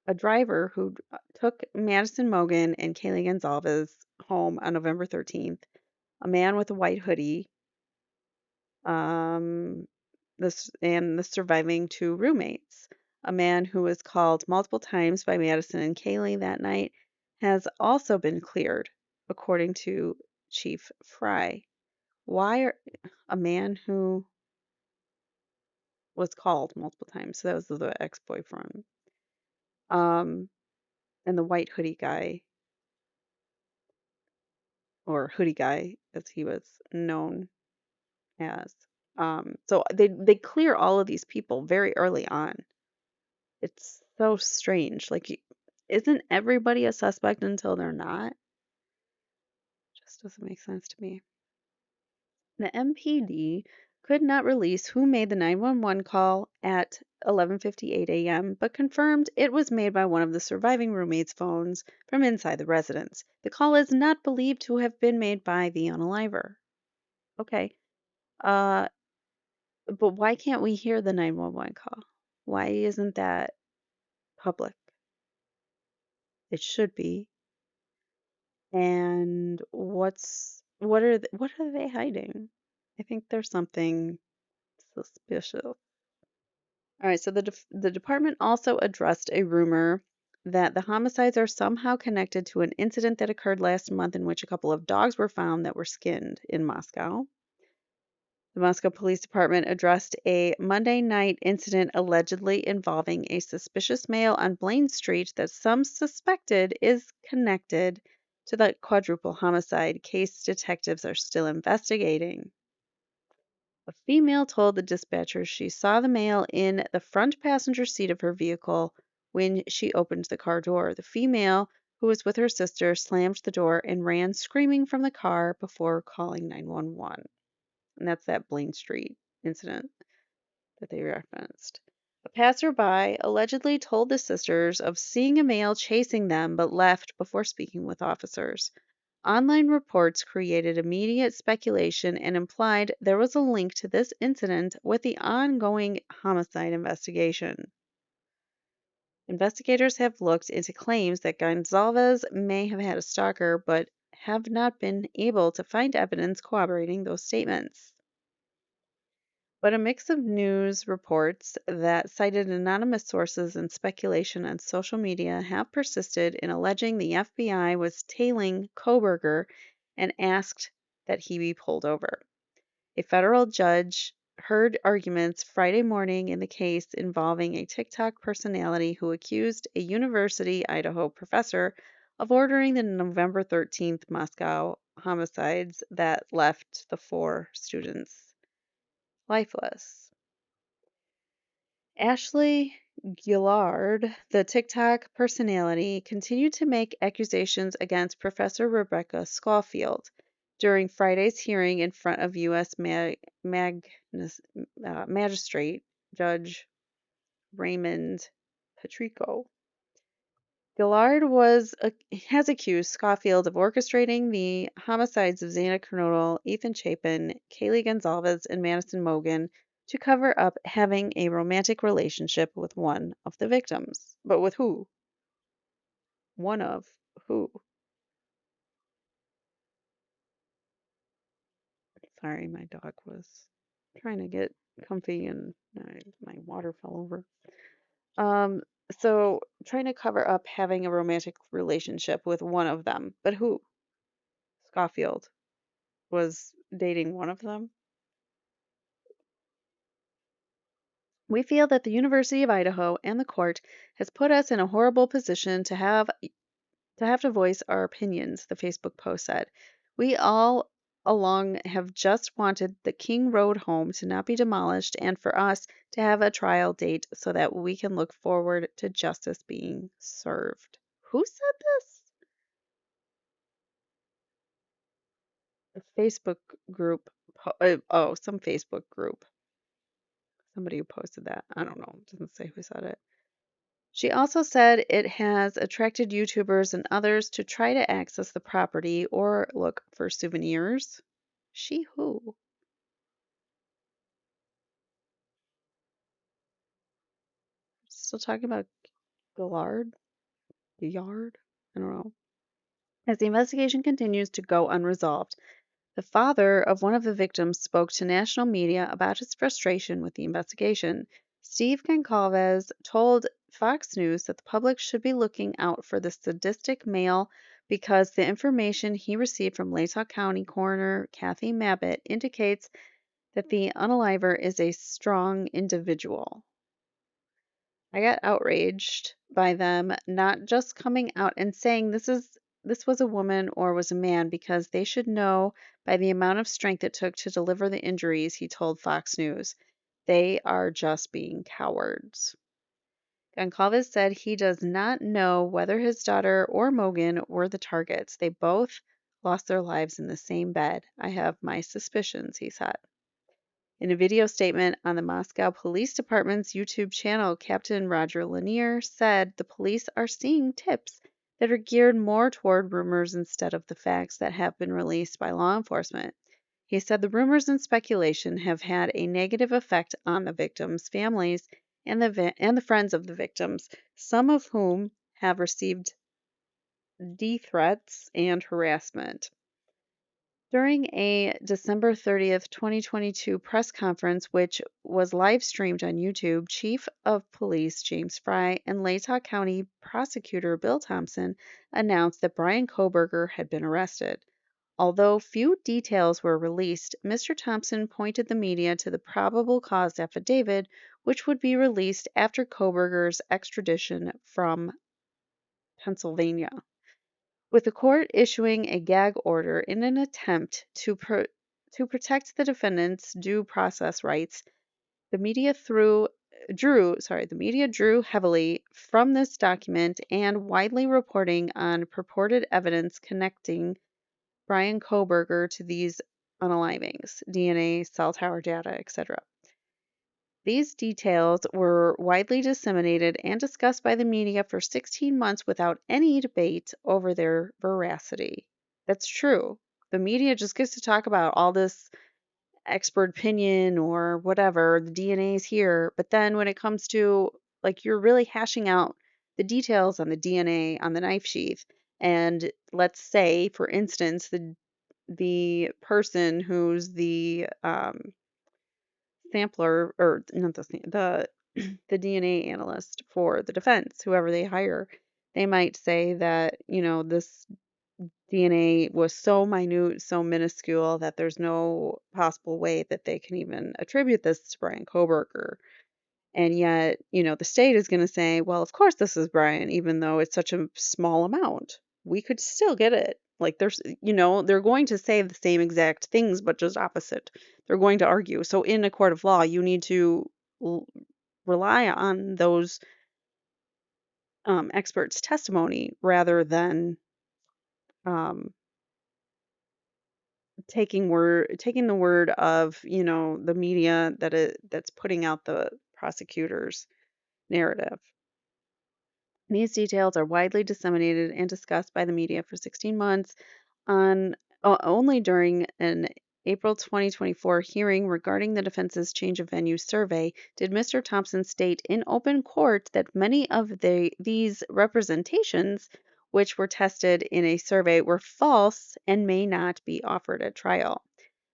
a driver who took Madison Mogan and Kaylee Gonzalez home on November 13th, a man with a white hoodie, um, the surviving two roommates. A man who was called multiple times by Madison and Kaylee that night has also been cleared, according to Chief Fry. Why are a man who was called multiple times? So that was the ex-boyfriend. And the white hoodie guy, or hoodie guy as he was known as. So they clear all of these people very early on. It's so strange. Like, isn't everybody a suspect until they're not? Just doesn't make sense to me. The MPD could not release who made the 911 call at 11:58 a.m., but confirmed it was made by one of the surviving roommates' phones from inside the residence. The call is not believed to have been made by the unaliver. Okay. Uh, but why can't we hear the 911 call? Why isn't that public? It should be. And what are they hiding? I think there's something suspicious. All right, so the department also addressed a rumor that the homicides are somehow connected to an incident that occurred last month in which a couple of dogs were found that were skinned in Moscow. The Moscow Police Department addressed a Monday night incident allegedly involving a suspicious male on Blaine Street that some suspected is connected to the quadruple homicide case detectives are still investigating. A female told the dispatcher she saw the male in the front passenger seat of her vehicle when she opened the car door. The female, who was with her sister, slammed the door and ran screaming from the car before calling 911. And that's that Blaine Street incident that they referenced. A passerby allegedly told the sisters of seeing a male chasing them but left before speaking with officers. Online reports created immediate speculation and implied there was a link to this incident with the ongoing homicide investigation. Investigators have looked into claims that Gonzalez may have had a stalker but have not been able to find evidence corroborating those statements. But a mix of news reports that cited anonymous sources and speculation on social media have persisted in alleging the FBI was tailing Kohberger and asked that he be pulled over. A federal judge heard arguments Friday morning in the case involving a TikTok personality who accused a University, Idaho professor of ordering the November 13th Moscow homicides that left the four students lifeless. Ashley Gillard, the TikTok personality, continued to make accusations against Professor Rebecca Schofield. During Friday's hearing in front of U.S. Magistrate Judge Raymond Patrico, Gillard has accused Schofield of orchestrating the homicides of Xana Kernodle, Ethan Chapin, Kaylee Gonzalez, and Madison Mogen to cover up having a romantic relationship with one of the victims. But with who? One of who? Sorry, my dog was trying to get comfy and my water fell over. Um, so trying to cover up having a romantic relationship with one of them. But who? Schofield was dating one of them. We feel that the University of Idaho and the court has put us in a horrible position to voice our opinions, the Facebook post said. We all along have just wanted the King Road home to not be demolished and for us to have a trial date so that we can look forward to justice being served. Who said this? A Facebook group. Some Facebook group. Somebody who posted that. I don't know. It doesn't say who said it. She also said it has attracted YouTubers and others to try to access the property or look for souvenirs. She who? Still talking about Gillard? Yard? I don't know. As the investigation continues to go unresolved, the father of one of the victims spoke to national media about his frustration with the investigation. Steve Goncalves told Fox News that the public should be looking out for the sadistic male because the information he received from Latah County Coroner Kathy Mabbitt indicates that the unaliver is a strong individual. I got outraged by them not just coming out and saying this was a woman or was a man because they should know by the amount of strength it took to deliver the injuries, he told Fox News. They are just being cowards. Goncalves said he does not know whether his daughter or Mogen were the targets. They both lost their lives in the same bed. I have my suspicions, he said. In a video statement on the Moscow Police Department's YouTube channel, Captain Roger Lanier said the police are seeing tips that are geared more toward rumors instead of the facts that have been released by law enforcement. He said the rumors and speculation have had a negative effect on the victims' families and the friends of the victims, some of whom have received death threats and harassment. During a December 30th, 2022 press conference, which was live streamed on YouTube, Chief of Police James Fry and Latah County Prosecutor Bill Thompson announced that Bryan Kohberger had been arrested. Although few details were released, Mr. Thompson pointed the media to the probable cause affidavit, which would be released after Kohberger's extradition from Pennsylvania. With the court issuing a gag order in an attempt to protect the defendant's due process rights, the media drew heavily from this document and widely reporting on purported evidence connecting Bryan Kohberger to these unalivings, DNA, cell tower data, etc. These details were widely disseminated and discussed by the media for 16 months without any debate over their veracity. That's true. The media just gets to talk about all this expert opinion or whatever, the DNA is here, but then when it comes to like you're really hashing out the details on the DNA on the knife sheath, and let's say, for instance, the person who's the sampler or not the DNA analyst for the defense, whoever they hire, they might say that, this DNA was so minute, so minuscule that there's no possible way that they can even attribute this to Bryan Kohberger. And yet, the state is going to say, well, of course this is Bryan, even though it's such a small amount. We could still get it. Like they're going to say the same exact things, but just opposite. They're going to argue. So in a court of law, you need to l- rely on those experts' testimony rather than um, taking the word of, the media that's putting out the prosecutor's narrative. These details are widely disseminated and discussed by the media for 16 months. Only during an April 2024 hearing regarding the defense's change of venue survey did Mr. Thompson state in open court that many of these representations, which were tested in a survey, were false and may not be offered at trial.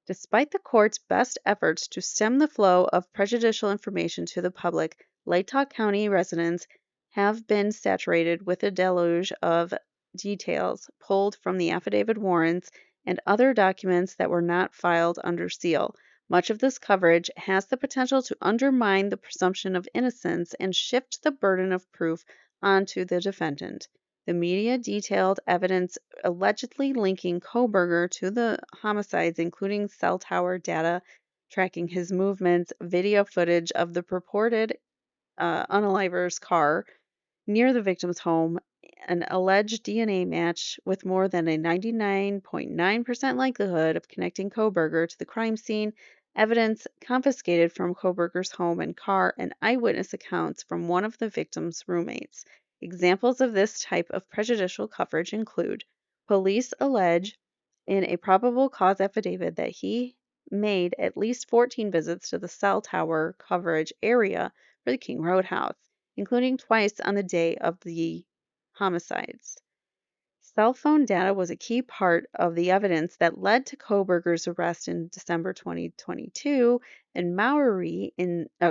Despite the court's best efforts to stem the flow of prejudicial information to the public, Latah County residents have been saturated with a deluge of details pulled from the affidavit warrants and other documents that were not filed under seal. Much of this coverage has the potential to undermine the presumption of innocence and shift the burden of proof onto the defendant. The media detailed evidence allegedly linking Kohberger to the homicides, including cell tower data tracking his movements, video footage of the purported unaliver's car near the victim's home, an alleged DNA match with more than a 99.9% likelihood of connecting Kohberger to the crime scene, evidence confiscated from Kohberger's home and car, and eyewitness accounts from one of the victim's roommates. Examples of this type of prejudicial coverage include police allege in a probable cause affidavit that he made at least 14 visits to the cell tower coverage area for the King Road house, including twice on the day of the homicides. Cell phone data was a key part of the evidence that led to Kohberger's arrest in December 2022, and Maury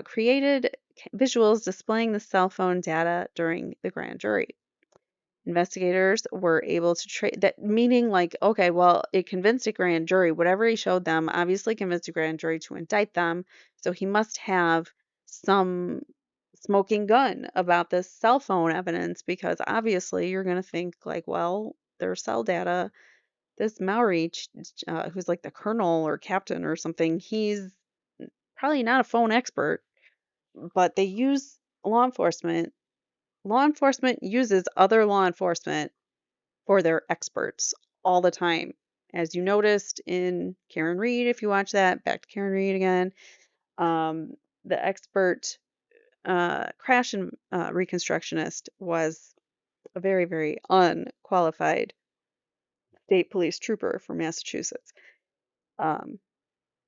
created visuals displaying the cell phone data during the grand jury. Investigators were able to trace that, meaning like, okay, well, it convinced a grand jury. Whatever he showed them obviously convinced a grand jury to indict them. So he must have some smoking gun about this cell phone evidence, because obviously you're going to think like, well, their cell data, this Maury, who's like the colonel or captain or something, he's probably not a phone expert, but they use law enforcement. Law enforcement uses other law enforcement for their experts all the time. As you noticed in Karen Reed, if you watch that, back to Karen Reed again, the expert crash and reconstructionist was a very, very unqualified state police trooper from Massachusetts. Um,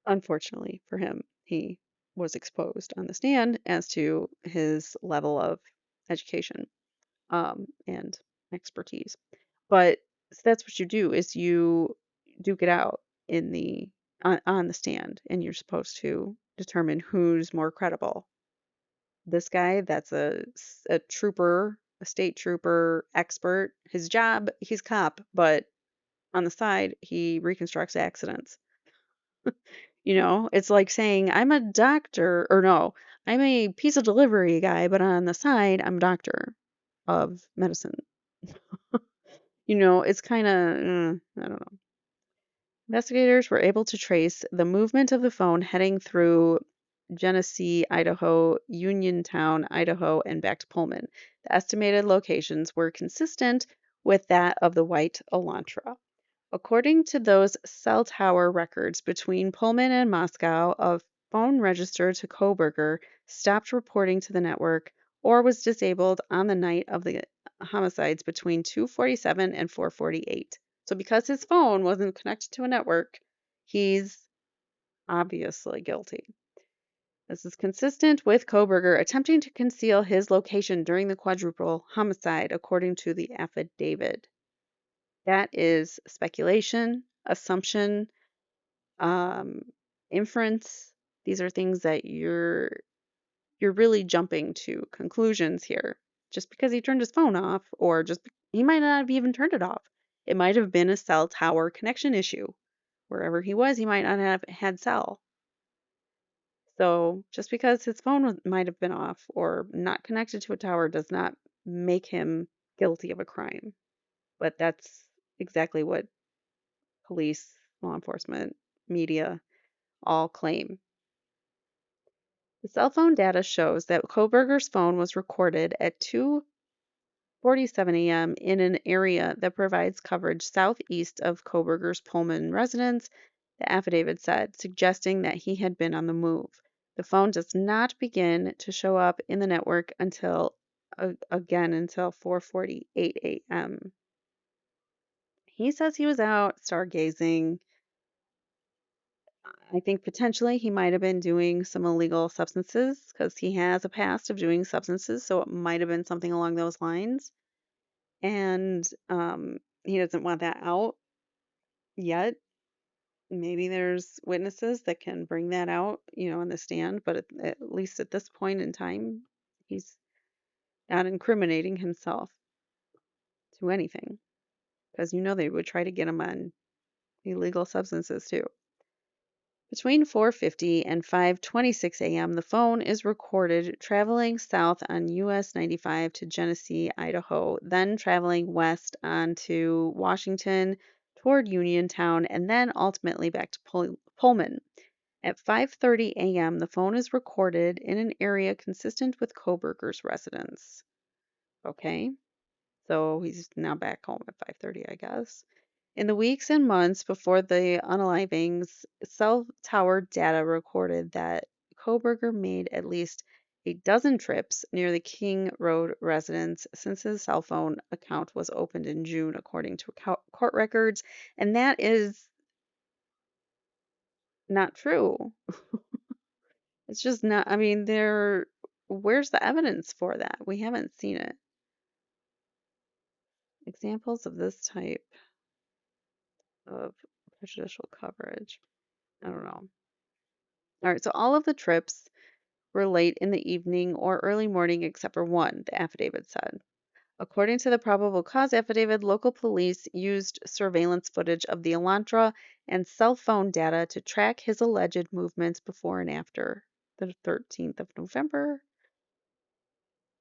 Unfortunately for him, he was exposed on the stand as to his level of education and expertise. But so that's what you do, is you duke it out in on the stand, and you're supposed to determine who's more credible. This guy, that's a trooper, a state trooper expert. His job, he's cop, but on the side, he reconstructs accidents. It's like saying, I'm a doctor, or no, I'm a pizza delivery guy, but on the side, I'm a doctor of medicine. It's kind of, I don't know. Investigators were able to trace the movement of the phone heading through Genesee, Idaho, Uniontown, Idaho, and back to Pullman. The estimated locations were consistent with that of the white Elantra. According to those cell tower records between Pullman and Moscow, a phone registered to Kohberger stopped reporting to the network or was disabled on the night of the homicides between 2:47 and 4:48. So because his phone wasn't connected to a network, he's obviously guilty. This is consistent with Kohberger attempting to conceal his location during the quadruple homicide, according to the affidavit. That is speculation, assumption, um, inference. These are things that you're really jumping to conclusions here. Just because he turned his phone off, or he might not have even turned it off. It might have been a cell tower connection issue. Wherever he was, he might not have had cell. So just because his phone might have been off or not connected to a tower does not make him guilty of a crime. But that's exactly what police, law enforcement, media all claim. The cell phone data shows that Kohberger's phone was recorded at 2:47 a.m. in an area that provides coverage southeast of Kohberger's Pullman residence the affidavit said, suggesting that he had been on the move. The phone does not begin to show up in the network until 4:48 a.m. He says he was out stargazing. I think potentially he might have been doing some illegal substances because he has a past of doing substances, so it might have been something along those lines. And he doesn't want that out yet. Maybe there's witnesses that can bring that out, on the stand, but at least at this point in time, he's not incriminating himself to anything because they would try to get him on illegal substances too. Between 4:50 and 5:26 a.m., the phone is recorded traveling south on US 95 to Genesee, Idaho, then traveling west onto Washington toward Uniontown, and then ultimately back to Pullman. At 5:30 a.m., the phone is recorded in an area consistent with Kohberger's residence. Okay, so he's now back home at 5:30, I guess. In the weeks and months before the unalivings, cell tower data recorded that Kohberger made at least a dozen trips near the King Road residence since his cell phone account was opened in June, according to court records, and that is not true. It's just not, I mean, where's the evidence for that? We haven't seen it. Examples of this type of prejudicial coverage. I don't know. All right, so all of the trips were late in the evening or early morning except for one, the affidavit said. According to the probable cause affidavit, local police used surveillance footage of the Elantra and cell phone data to track his alleged movements before and after the 13th of November.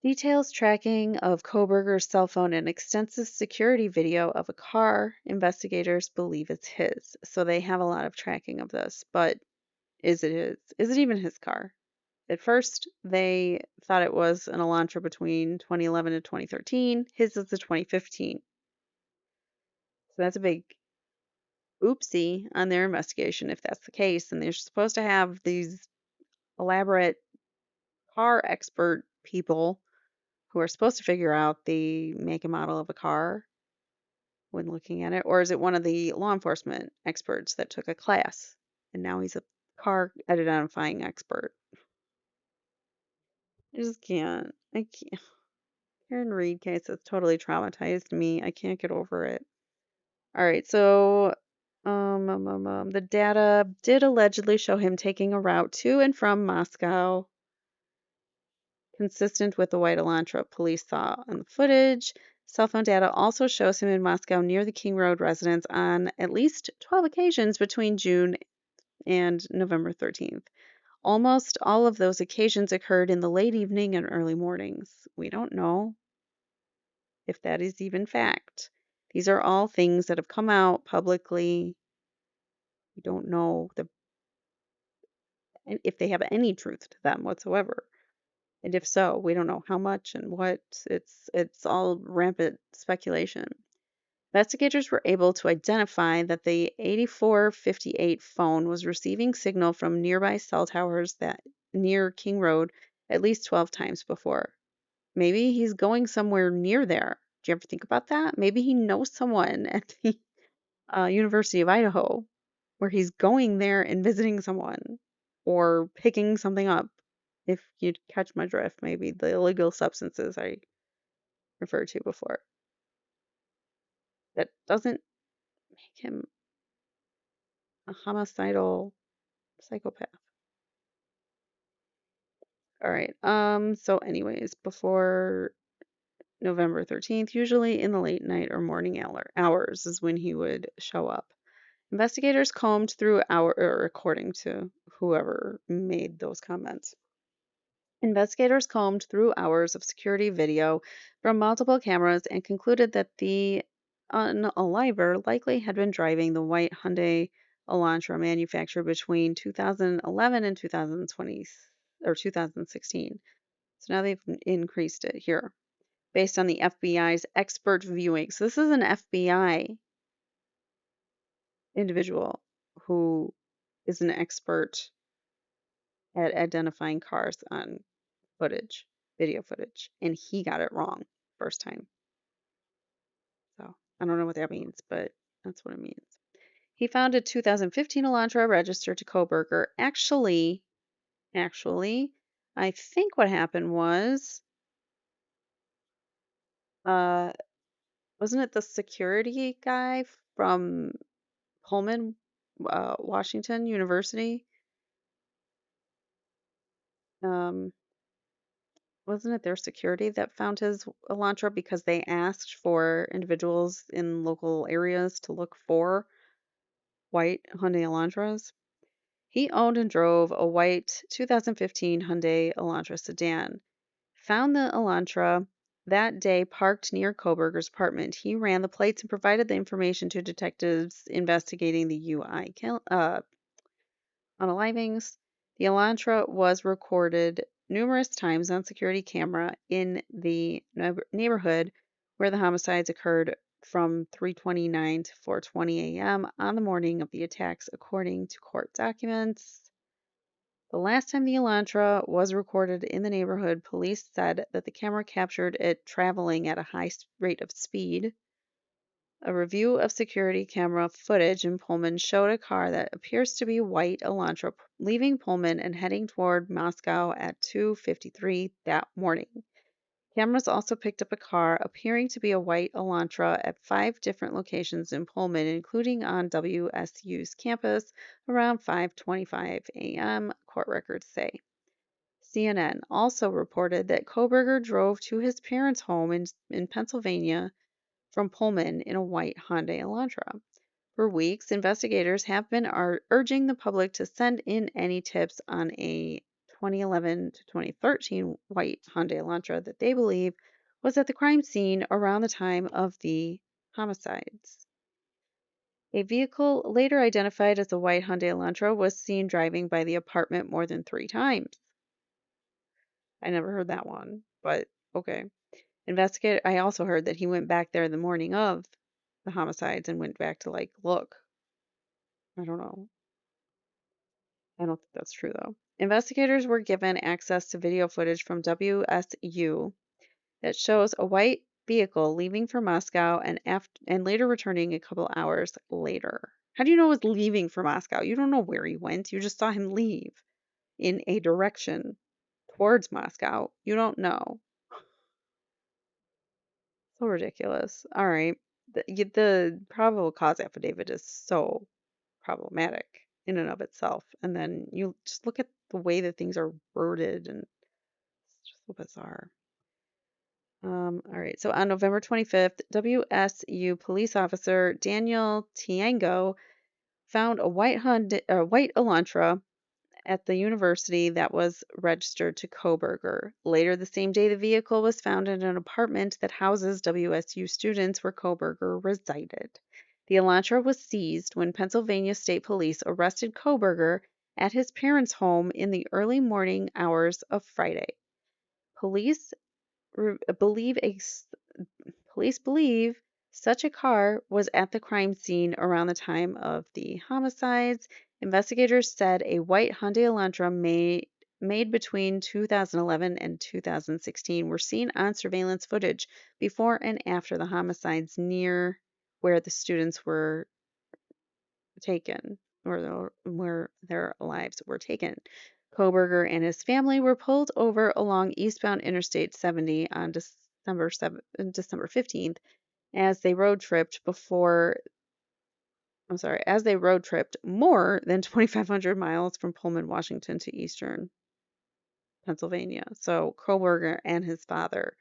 Details tracking of Kohberger's cell phone and extensive security video of a car investigators believe it's his. So they have a lot of tracking of this, but is it his? Is it even his car? At first, they thought it was an Elantra between 2011 and 2013. His is the 2015. So that's a big oopsie on their investigation if that's the case. And they're supposed to have these elaborate car expert people who are supposed to figure out the make and model of a car when looking at it. Or is it one of the law enforcement experts that took a class and now he's a car identifying expert? I just can't. I can't. Karen Reed case has totally traumatized me. I can't get over it. All right, so the data did allegedly show him taking a route to and from Moscow, consistent with the white Elantra police saw on the footage. Cell phone data also shows him in Moscow near the King Road residence on at least 12 occasions between June and November 13th. Almost all of those occasions occurred in the late evening and early mornings. We don't know if that is even fact. These are all things that have come out publicly. We don't know if they have any truth to them whatsoever. And if so, we don't know how much and what. It's all rampant speculation. Investigators were able to identify that the 8458 phone was receiving signal from nearby cell towers that near King Road at least 12 times before. Maybe he's going somewhere near there. Do you ever think about that? Maybe he knows someone at the University of Idaho where he's going there and visiting someone or picking something up. If you catch my drift, maybe the illegal substances I referred to before. That doesn't make him a homicidal psychopath. All right. So anyways, before November 13th, usually in the late night or morning hours is when he would show up. Investigators combed through or according to whoever made those comments. Investigators combed through hours of security video from multiple cameras and concluded that the unaliver likely had been driving the white Hyundai Elantra manufactured between 2011 and 2020 or 2016. So now they've increased it here based on the FBI's expert viewing. So this is an FBI individual who is an expert at identifying cars on footage, video footage, and he got it wrong first time. So I don't know what that means, but that's what it means. He found a 2015 Elantra registered to Kohberger. Actually, I think what happened was, uh, wasn't it the security guy from Pullman, Washington University? Um, wasn't it their security that found his Elantra because they asked for individuals in local areas to look for white Hyundai Elantras? He owned and drove a white 2015 Hyundai Elantra sedan. Found the Elantra that day parked near Kohberger's apartment. He ran the plates and provided the information to detectives investigating the unalivings. The Elantra was recorded numerous times on security camera in the neighborhood where the homicides occurred from 3:29 to 4:20 a.m. on the morning of the attacks, according to court documents. The last time the Elantra was recorded in the neighborhood, police said that the camera captured it traveling at a high rate of speed. A review of security camera footage in Pullman showed a car that appears to be white Elantra leaving Pullman and heading toward Moscow at 2:53 that morning. Cameras also picked up a car appearing to be a white Elantra at 5 different locations in Pullman, including on WSU's campus around 5:25 a.m., court records say. CNN also reported that Kohberger drove to his parents' home in Pennsylvania from Pullman in a white Hyundai Elantra. For weeks, investigators have been urging the public to send in any tips on a 2011 to 2013 white Hyundai Elantra that they believe was at the crime scene around the time of the homicides. A vehicle later identified as a white Hyundai Elantra was seen driving by the apartment more than 3 times. I never heard that one, but okay. I also heard that he went back there the morning of the homicides and went back to like look. I don't know. I don't think that's true though. Investigators were given access to video footage from WSU that shows a white vehicle leaving for Moscow and later returning a couple hours later. How do you know it was leaving for Moscow? You don't know where he went. You just saw him leave in a direction towards Moscow. You don't know. So ridiculous. All right. The probable cause affidavit is so problematic in and of itself. And then you just look at the way that things are worded and it's just so bizarre. All right. So on November 25th, WSU police officer Daniel Tiango found a white Elantra at the university that was registered to Kohberger. Later the same day, the vehicle was found in an apartment that houses WSU students where Kohberger resided. The Elantra was seized when Pennsylvania State Police arrested Kohberger at his parents' home in the early morning hours of Friday. Police re- believe a Police believe such a car was at the crime scene around the time of the homicides. Investigators said a white Hyundai Elantra made between 2011 and 2016 were seen on surveillance footage before and after the homicides near where the students were taken, or where their lives were taken. Kohberger and his family were pulled over along eastbound Interstate 70 on December 15th as they road tripped more than 2,500 miles from Pullman, Washington to eastern Pennsylvania. So Kohberger and his father,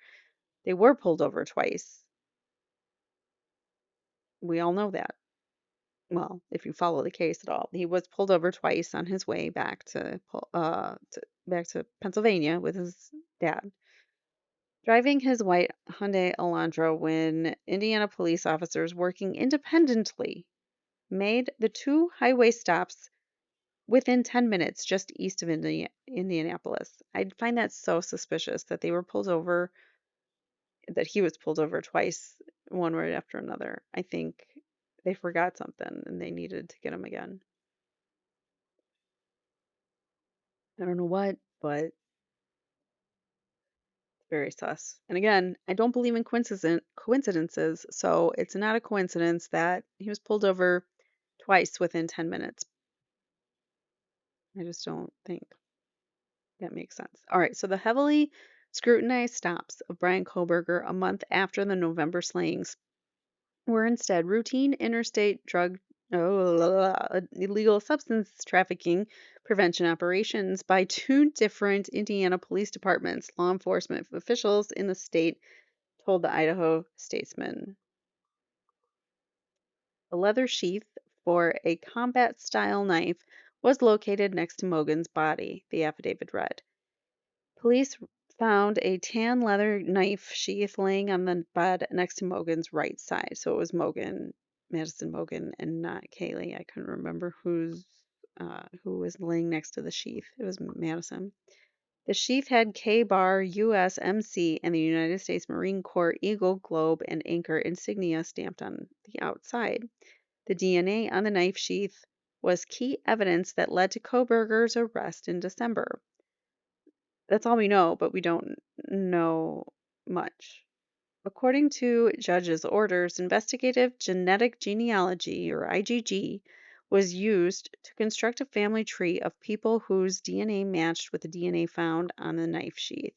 they were pulled over twice. We all know that. Well, if you follow the case at all, he was pulled over twice on his way back to Pennsylvania with his dad. Driving his white Hyundai Elantra when Indiana police officers working independently made the two highway stops within 10 minutes just east of Indianapolis. I find that so suspicious that he was pulled over twice, one right after another. I think they forgot something and they needed to get him again. I don't know what, but very sus. And again, I don't believe in coincidences, so it's not a coincidence that he was pulled over twice within 10 minutes. I just don't think that makes sense. All right, so the heavily scrutinized stops of Bryan Kohberger a month after the November slayings were instead routine interstate drug illegal substance trafficking prevention operations by two different Indiana police departments. Law enforcement officials in the state told the Idaho Statesman. A leather sheath for a combat style knife was located next to Mogan's body, the affidavit read. Police found a tan leather knife sheath laying on the bed next to Mogan's right side. So it was Mogan, Madison Mogan, and not Kaylee. I couldn't remember who was laying next to the sheath. It was Madison. The sheath had K-Bar USMC and the United States Marine Corps Eagle, Globe, and Anchor insignia stamped on the outside. The DNA on the knife sheath was key evidence that led to Kohberger's arrest in December. That's all we know, but we don't know much. According to judge's orders, investigative genetic genealogy, or IgG, was used to construct a family tree of people whose DNA matched with the DNA found on the knife sheath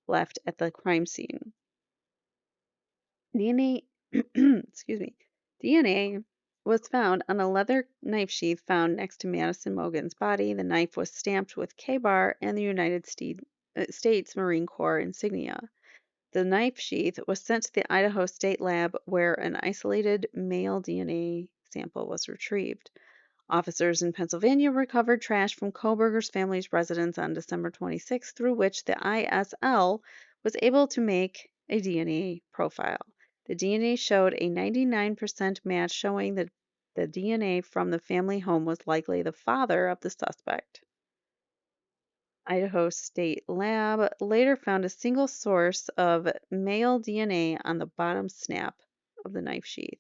left at the crime scene. DNA, excuse me, DNA was found on a leather knife sheath found next to Madison Mogan's body. The knife was stamped with K-Bar and the States Marine Corps insignia. The knife sheath was sent to the Idaho State Lab where an isolated male DNA sample was retrieved. Officers in Pennsylvania recovered trash from Kohberger's family's residence on December 26, through which the ISL was able to make a DNA profile. The DNA showed a 99% match, showing that the DNA from the family home was likely the father of the suspect. Idaho State Lab later found a single source of male DNA on the bottom snap of the knife sheath.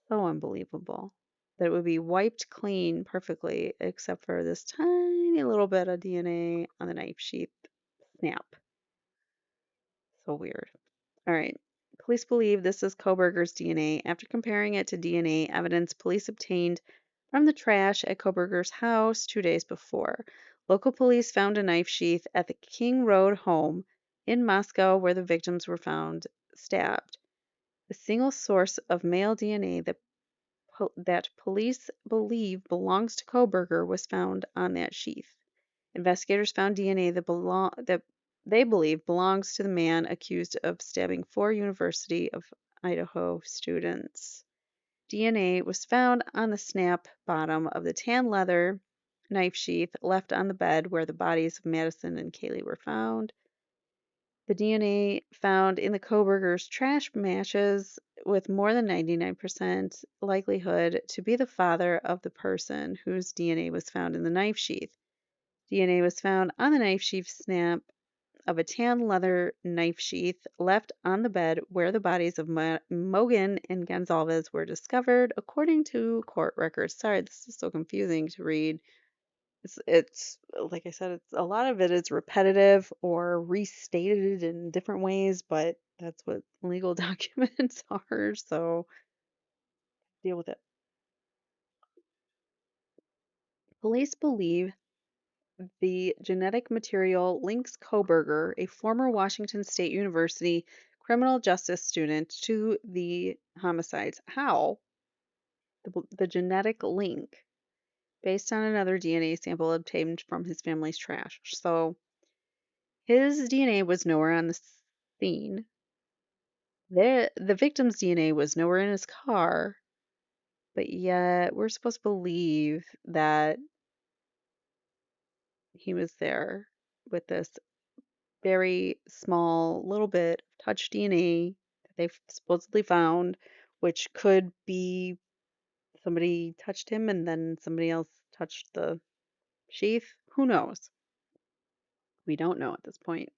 So unbelievable that it would be wiped clean perfectly, except for this tiny little bit of DNA on the knife sheath snap. So weird. All right. Police believe this is Kohberger's DNA. After comparing it to DNA evidence police obtained from the trash at Kohberger's house 2 days before, local police found a knife sheath at the King Road home in Moscow where the victims were found stabbed. A single source of male DNA that police believe belongs to Kohberger was found on that sheath. Investigators found DNA that they believe belongs to the man accused of stabbing 4 University of Idaho students. DNA was found on the snap bottom of the tan leather knife sheath left on the bed where the bodies of Madison and Kaylee were found. The DNA found in the Kohberger's trash matches with more than 99% likelihood to be the father of the person whose DNA was found in the knife sheath. DNA was found on the knife sheath snap of a tan leather knife sheath left on the bed where the bodies of Mogan and Gonzalez were discovered, according to court records. Sorry, this is so confusing to read. It's like I said, it's a lot of it is repetitive or restated in different ways, but that's what legal documents are, so deal with it. Police believe the genetic material links Kohberger, a former Washington State University criminal justice student, to the homicides. How? The genetic link, based on another DNA sample obtained from his family's trash. So his DNA was nowhere on the scene. The victim's DNA was nowhere in his car, but yet we're supposed to believe that he was there with this very small little bit of touch DNA that they supposedly found, which could be somebody touched him and then somebody else touched the sheath. Who knows? We don't know at this point.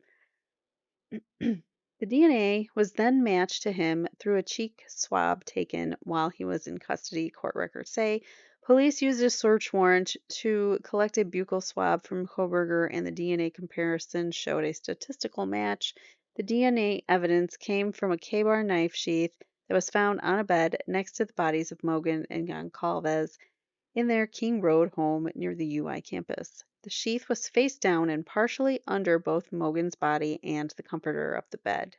The DNA was then matched to him through a cheek swab taken while he was in custody, court records say. Police used a search warrant to collect a buccal swab from Kohberger, and the DNA comparison showed a statistical match. The DNA evidence came from a K-bar knife sheath that was found on a bed next to the bodies of Mogan and Goncalves in their King Road home near the UI campus. The sheath was face down and partially under both Mogan's body and the comforter of the bed.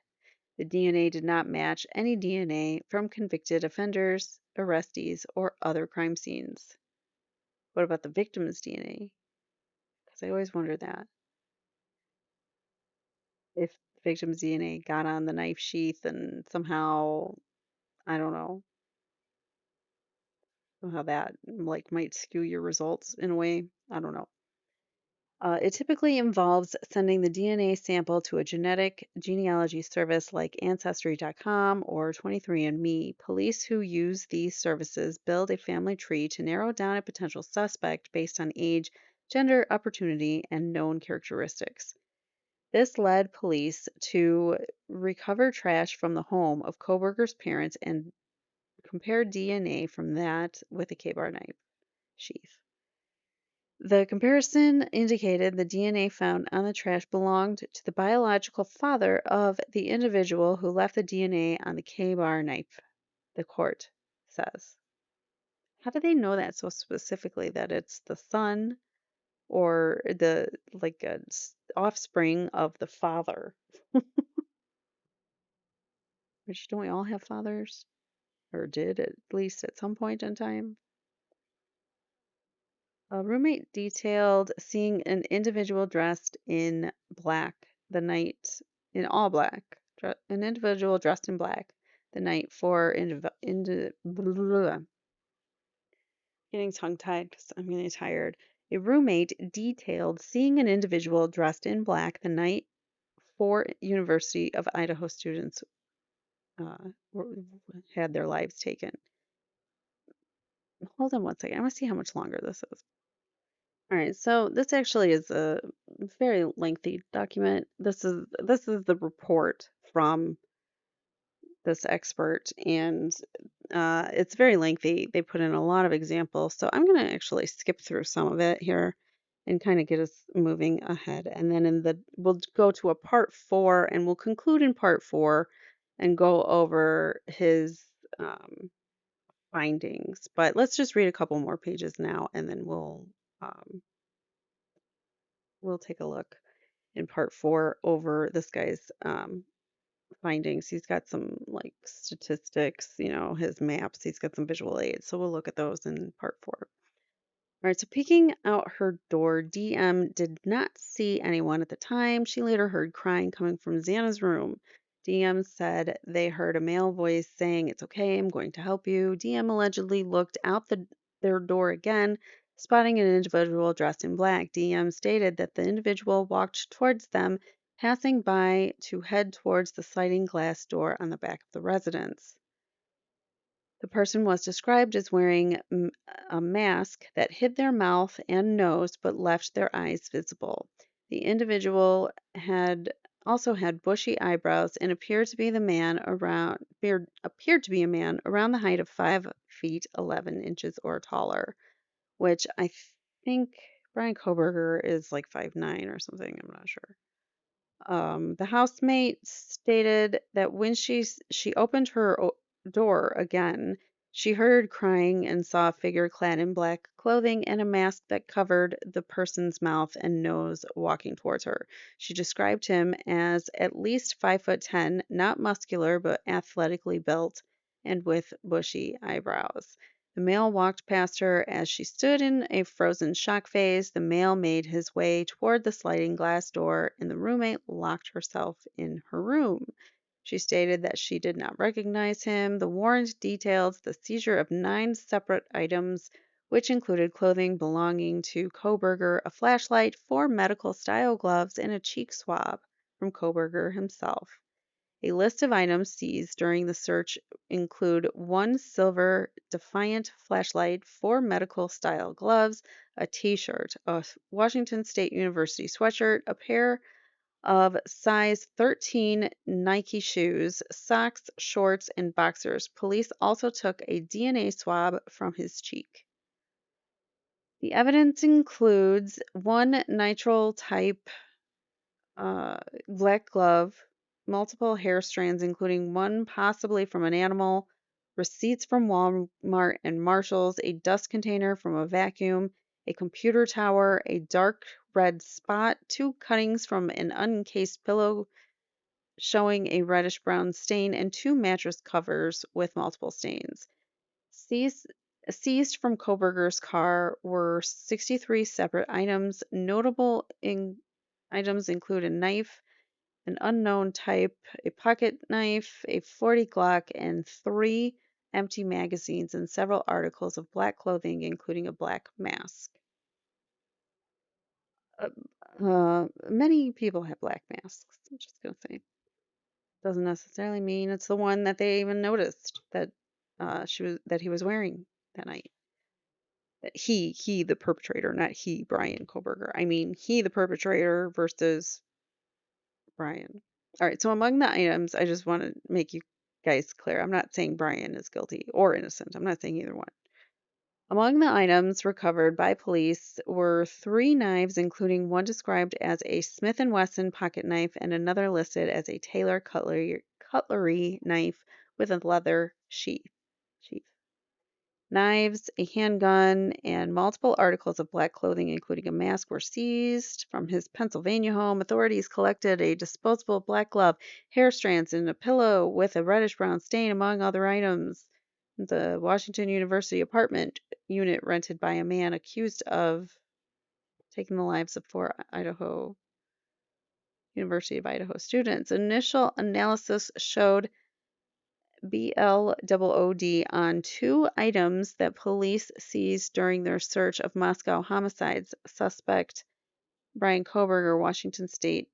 The DNA did not match any DNA from convicted offenders, arrestees, or other crime scenes. What about the victim's DNA? Because I always wonder that if the victim's DNA got on the knife sheath and somehow, I don't know, somehow that like might skew your results in a way. I don't know. It typically involves sending the DNA sample to a genetic genealogy service like Ancestry.com or 23andMe. Police who use these services build a family tree to narrow down a potential suspect based on age, gender, opportunity, and known characteristics. This led police to recover trash from the home of Kohberger's parents and compare DNA from that with a K-bar knife sheath. The comparison indicated the DNA found on the trash belonged to the biological father of the individual who left the DNA on the K-bar knife, the court says. How do they know that so specifically that it's the son or the like offspring of the father? Which don't we all have fathers? Or did at least at some point in time? A roommate detailed seeing an individual dressed in black the night, in all black, an individual dressed in black the night for getting tongue tied because I'm getting tired. A roommate detailed seeing an individual dressed in black the night four University of Idaho students had their lives taken. Hold on one second. I want to see how much longer this is. All right, so this actually is a very lengthy document. This is the report from this expert, and it's very lengthy. They put in a lot of examples, so I'm going to actually skip through some of it here and kind of get us moving ahead. And then we'll go to a part 4, and we'll conclude in part 4 and go over his findings. But let's just read a couple more pages now, and then um, we'll take a look in part 4 over this guy's findings. He's got some like statistics, his maps. He's got some visual aids. So we'll look at those in part 4. All right, so peeking out her door, DM did not see anyone at the time. She later heard crying coming from Xana's room. DM said they heard a male voice saying, "It's okay, I'm going to help you." DM allegedly looked out their door again, spotting an individual dressed in black. DM stated that the individual walked towards them, passing by to head towards the sliding glass door on the back of the residence. The person was described as wearing a mask that hid their mouth and nose but left their eyes visible. The individual had bushy eyebrows and appeared to be a man around the height of 5 feet 11 inches or taller, which I think Bryan Kohberger is like 5'9" or something. I'm not sure. The housemate stated that when she opened her door again, she heard crying and saw a figure clad in black clothing and a mask that covered the person's mouth and nose walking towards her. She described him as at least 5'10", not muscular but athletically built and with bushy eyebrows. The male walked past her as she stood in a frozen shock phase. The male made his way toward the sliding glass door, and the roommate locked herself in her room. She stated that she did not recognize him. The warrant detailed the seizure of 9 separate items, which included clothing belonging to Kohberger, a flashlight, 4 medical style gloves, and a cheek swab from Kohberger himself. A list of items seized during the search include 1 silver Defiant flashlight, 4 medical style gloves, a t-shirt, a Washington State University sweatshirt, a pair of size 13 Nike shoes, socks, shorts, and boxers. Police also took a DNA swab from his cheek. The evidence includes one nitrile type uh, black glove, multiple hair strands, including one possibly from an animal, receipts from Walmart and Marshall's, a dust container from a vacuum, a computer tower, a dark red spot, two cuttings from an unencased pillow showing a reddish brown stain, and two mattress covers with multiple stains. Seized, seized from Kohberger's car were 63 separate items. Items include a knife, an unknown type, a pocket knife, a 40 Glock, and three empty magazines and several articles of black clothing, including a black mask. Many people have black masks. I'm just gonna say, doesn't necessarily mean it's the one that they even noticed that he was wearing that night. That he the perpetrator, not he Bryan Kohberger. I mean he the perpetrator versus Bryan. All right, so among the items, I just want to make you guys clear. I'm not saying Bryan is guilty or innocent. I'm not saying either one. Among the items recovered by police were three knives, including one described as a Smith& Wesson pocket knife and another listed as a Taylor cutlery knife with a leather sheath. Knives, a handgun, and multiple articles of black clothing, including a mask, were seized from his Pennsylvania home. Authorities collected a disposable black glove, hair strands, and a pillow with a reddish brown stain, among other items. The Washington University apartment unit rented by a man accused of taking the lives of four University of Idaho students. Initial analysis showed BLOOD on two items that police seized during their search of Moscow homicides. Suspect Bryan Kohberger, Washington State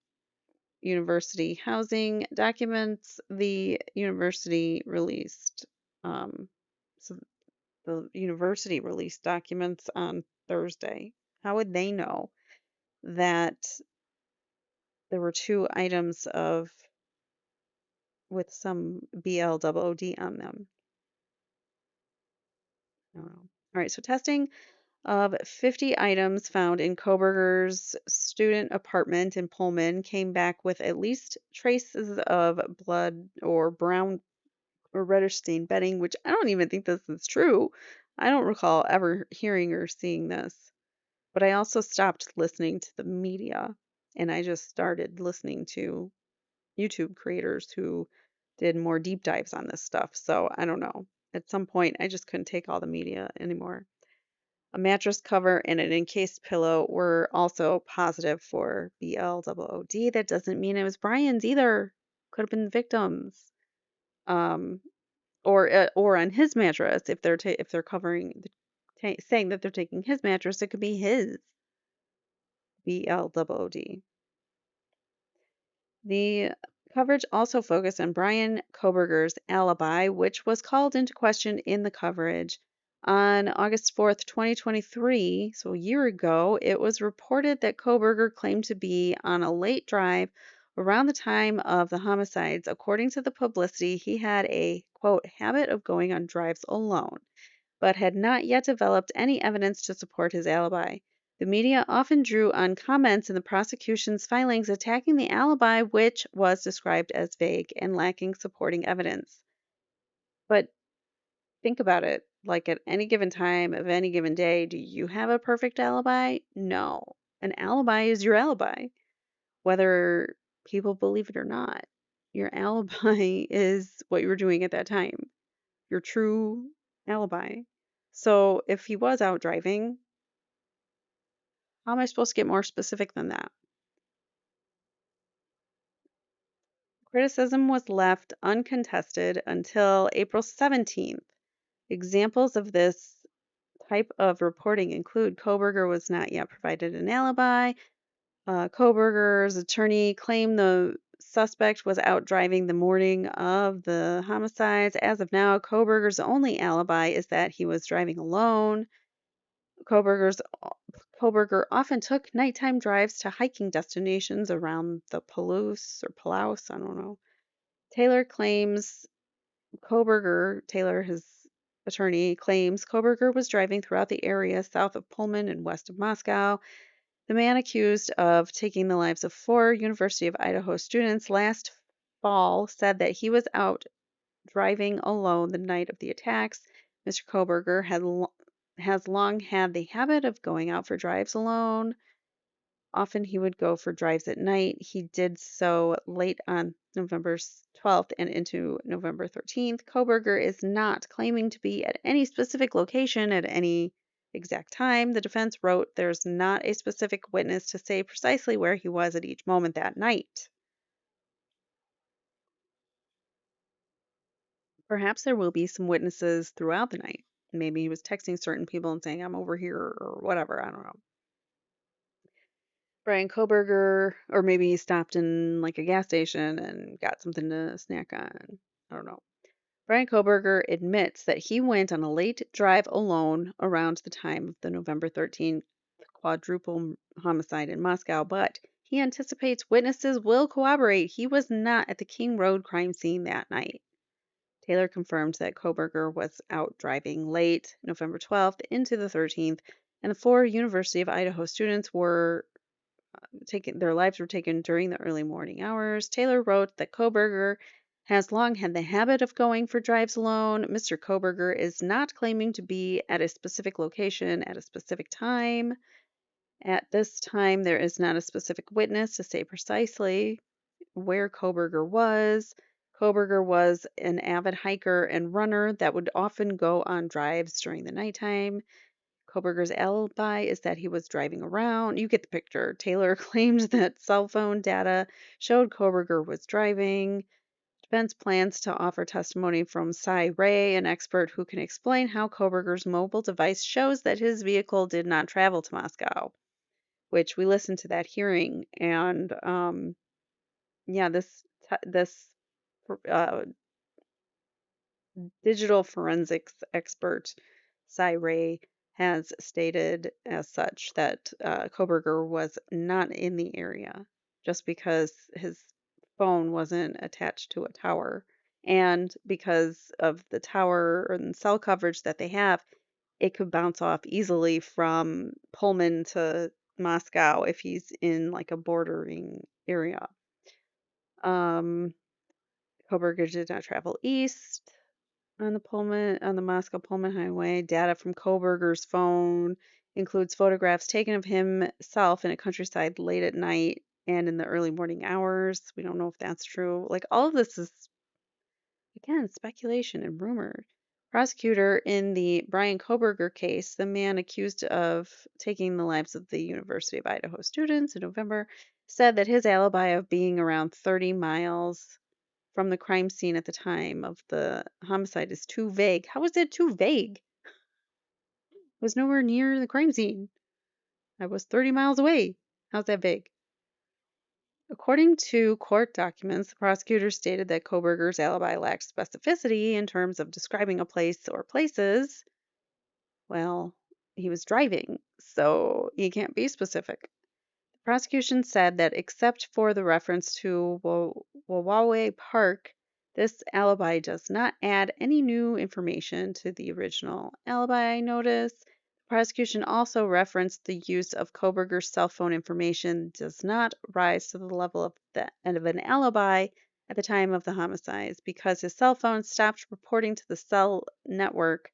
University housing documents the university released. Um, so the university released documents on Thursday. How would they know that there were two items of with some BLOOD on them? I don't know. All right, so testing of 50 items found in Kohberger's student apartment in Pullman came back with at least traces of blood or brown or reddish stained bedding, which I don't even think this is true. I don't recall ever hearing or seeing this. But I also stopped listening to the media and I just started listening to YouTube creators who did more deep dives on this stuff. So I don't know. At some point, I just couldn't take all the media anymore. A mattress cover and an encased pillow were also positive for BLOOD. That doesn't mean it was Bryan's either. Could have been the victims. Um, or on his mattress if they're covering saying that they're taking his mattress, it could be his BLOOD. The coverage also focused on Bryan Kohberger's alibi, which was called into question in the coverage. On August 4th, 2023, so a year ago, it was reported that Kohberger claimed to be on a late drive around the time of the homicides. According to the publicity, he had a, quote, habit of going on drives alone, but had not yet developed any evidence to support his alibi. The media often drew on comments in the prosecution's filings attacking the alibi, which was described as vague and lacking supporting evidence. But think about it. Like at any given time of any given day, do you have a perfect alibi? No. An alibi is your alibi, whether people believe it or not. Your alibi is what you were doing at that time, your true alibi. So if he was out driving, how am I supposed to get more specific than that? Criticism was left uncontested until April 17th. Examples of this type of reporting include Kohberger was not yet provided an alibi. Kohberger's attorney claimed the suspect was out driving the morning of the homicides. As of now, Kohberger's only alibi is that he was driving alone. Kohberger's Kohberger often took nighttime drives to hiking destinations around the Palouse, I don't know. Taylor claims Taylor, his attorney claims Kohberger was driving throughout the area south of Pullman and west of Moscow. The man accused of taking the lives of four University of Idaho students last fall said that he was out driving alone the night of the attacks. Mr. Kohberger has long had the habit of going out for drives alone. Often he would go for drives at night. He did so late on November 12th and into November 13th. Kohberger is not claiming to be at any specific location at any exact time. The defense wrote there's not a specific witness to say precisely where he was at each moment that night. Perhaps there will be some witnesses throughout the night. Maybe he was texting certain people and saying, I'm over here or whatever. I don't know. Bryan Kohberger, or maybe he stopped in like a gas station and got something to snack on. I don't know. Bryan Kohberger admits that he went on a late drive alone around the time of the November 13th quadruple homicide in Moscow, but he anticipates witnesses will corroborate he was not at the King Road crime scene that night. Taylor confirmed that Kohberger was out driving late November 12th into the 13th, and the four University of Idaho students were their lives were taken during the early morning hours. Taylor wrote that Kohberger has long had the habit of going for drives alone. Mr. Kohberger is not claiming to be at a specific location at a specific time. At this time, there is not a specific witness to say precisely where Kohberger was. Kohberger was an avid hiker and runner that would often go on drives during the nighttime. Kohberger's alibi is that he was driving around. You get the picture. Taylor claimed that cell phone data showed Kohberger was driving. Defense plans to offer testimony from Cy Ray, an expert who can explain how Kohberger's mobile device shows that his vehicle did not travel to Moscow, which we listened to that hearing. And yeah, this uh, digital forensics expert, Cy Ray, has stated as such that Kohberger was not in the area just because his phone wasn't attached to a tower. And because of the tower and cell coverage that they have, it could bounce off easily from Pullman to Moscow if he's in like a bordering area. Um, Kohberger did not travel east on the Moscow Pullman Highway. Data from Kohberger's phone includes photographs taken of himself in a countryside late at night and in the early morning hours. We don't know if that's true. Like all of this is again speculation and rumor. Prosecutor in the Bryan Kohberger case, the man accused of taking the lives of the University of Idaho students in November, said that his alibi of being around 30 miles from the crime scene at the time of the homicide is too vague. How is it too vague? I was nowhere near the crime scene. I was 30 miles away. How's that vague? According to court documents, the prosecutor stated that Kohberger's alibi lacked specificity in terms of describing a place or places. Well, he was driving, so he can't be specific. Prosecution said that except for the reference to Wawawe Park, this alibi does not add any new information to the original alibi notice. The prosecution also referenced the use of Kohberger's cell phone information does not rise to the level of an alibi at the time of the homicides because his cell phone stopped reporting to the cell network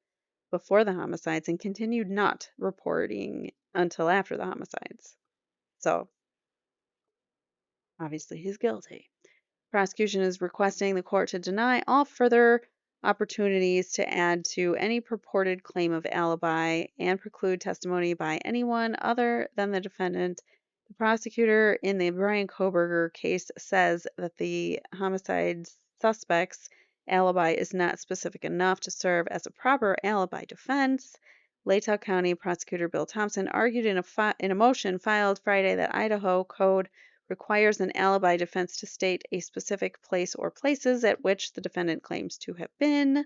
before the homicides and continued not reporting until after the homicides. So obviously, he's guilty. Prosecution is requesting the court to deny all further opportunities to add to any purported claim of alibi and preclude testimony by anyone other than the defendant. The prosecutor in the Bryan Kohberger case says that the homicide suspect's alibi is not specific enough to serve as a proper alibi defense. Latah County Prosecutor Bill Thompson argued in a motion filed Friday that Idaho Code requires an alibi defense to state a specific place or places at which the defendant claims to have been.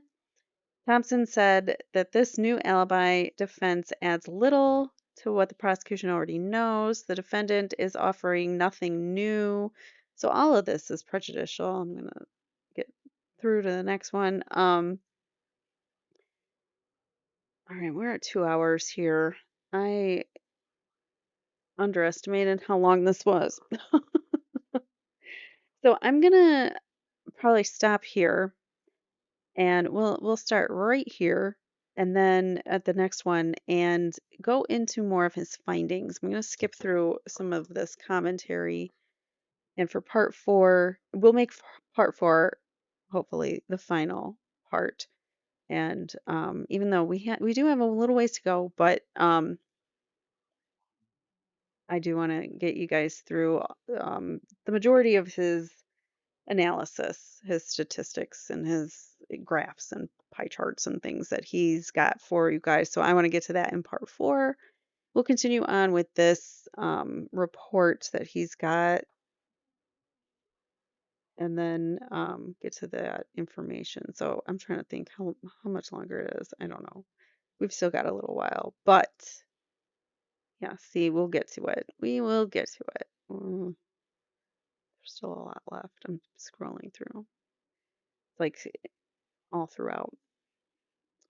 Thompson said that this new alibi defense adds little to what the prosecution already knows. The defendant is offering nothing new. So all of this is prejudicial. I'm going to get through to the next one. All right, we're at 2 hours here. I underestimated how long this was. So I'm gonna probably stop here and we'll start right here and then at the next one and go into more of his findings. I'm gonna skip through some of this commentary, and for part four, we'll make part four hopefully the final part. And even though we do have a little ways to go, but I do want to get you guys through the majority of his analysis, his statistics, and his graphs and pie charts and things that he's got for you guys. So I want to get to that in part four. We'll continue on with this report that he's got and then get to that information. So I'm trying to think how much longer it is. I don't know. We've still got a little while, but yeah, see, we'll get to it. We will get to it. There's still a lot left. I'm scrolling through, like all throughout.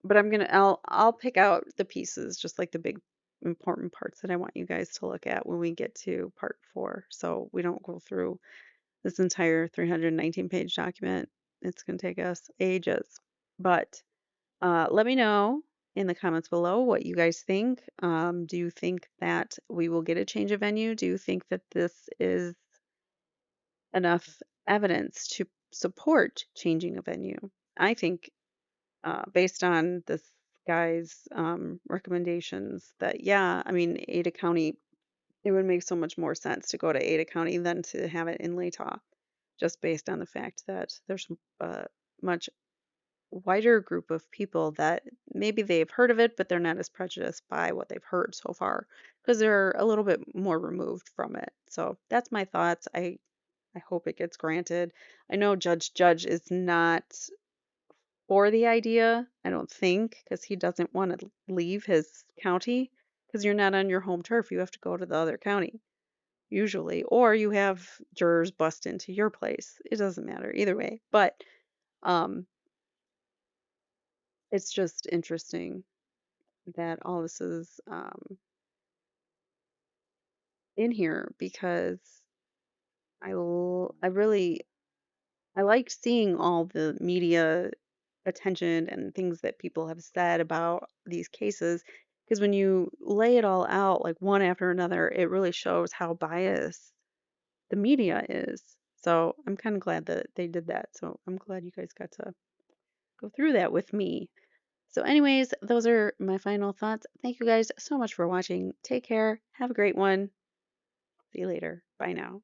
But I'll pick out the pieces, just like the big important parts that I want you guys to look at when we get to part four. So we don't go through this entire 319-page document. It's going to take us ages. But let me know in the comments below what you guys think. Do you think that we will get a change of venue? Do you think that this is enough evidence to support changing a venue? I think, based on this guy's recommendations, that yeah, I mean, Ada County, it would make so much more sense to go to Ada County than to have it in Latah, just based on the fact that there's a much wider group of people that maybe they've heard of it, but they're not as prejudiced by what they've heard so far because they're a little bit more removed from it. So that's my thoughts. I hope it gets granted. I know Judge is not for the idea, I don't think, because he doesn't want to leave his county because you're not on your home turf. You have to go to the other county usually, or you have jurors bust into your place. It doesn't matter either way. But um, it's just interesting that all this is in here because I really I like seeing all the media attention and things that people have said about these cases because when you lay it all out like one after another, it really shows how biased the media is. So I'm kind of glad that they did that. So I'm glad you guys got to go through that with me. So, anyways, those are my final thoughts. Thank you guys so much for watching. Take care. Have a great one. See you later. Bye now.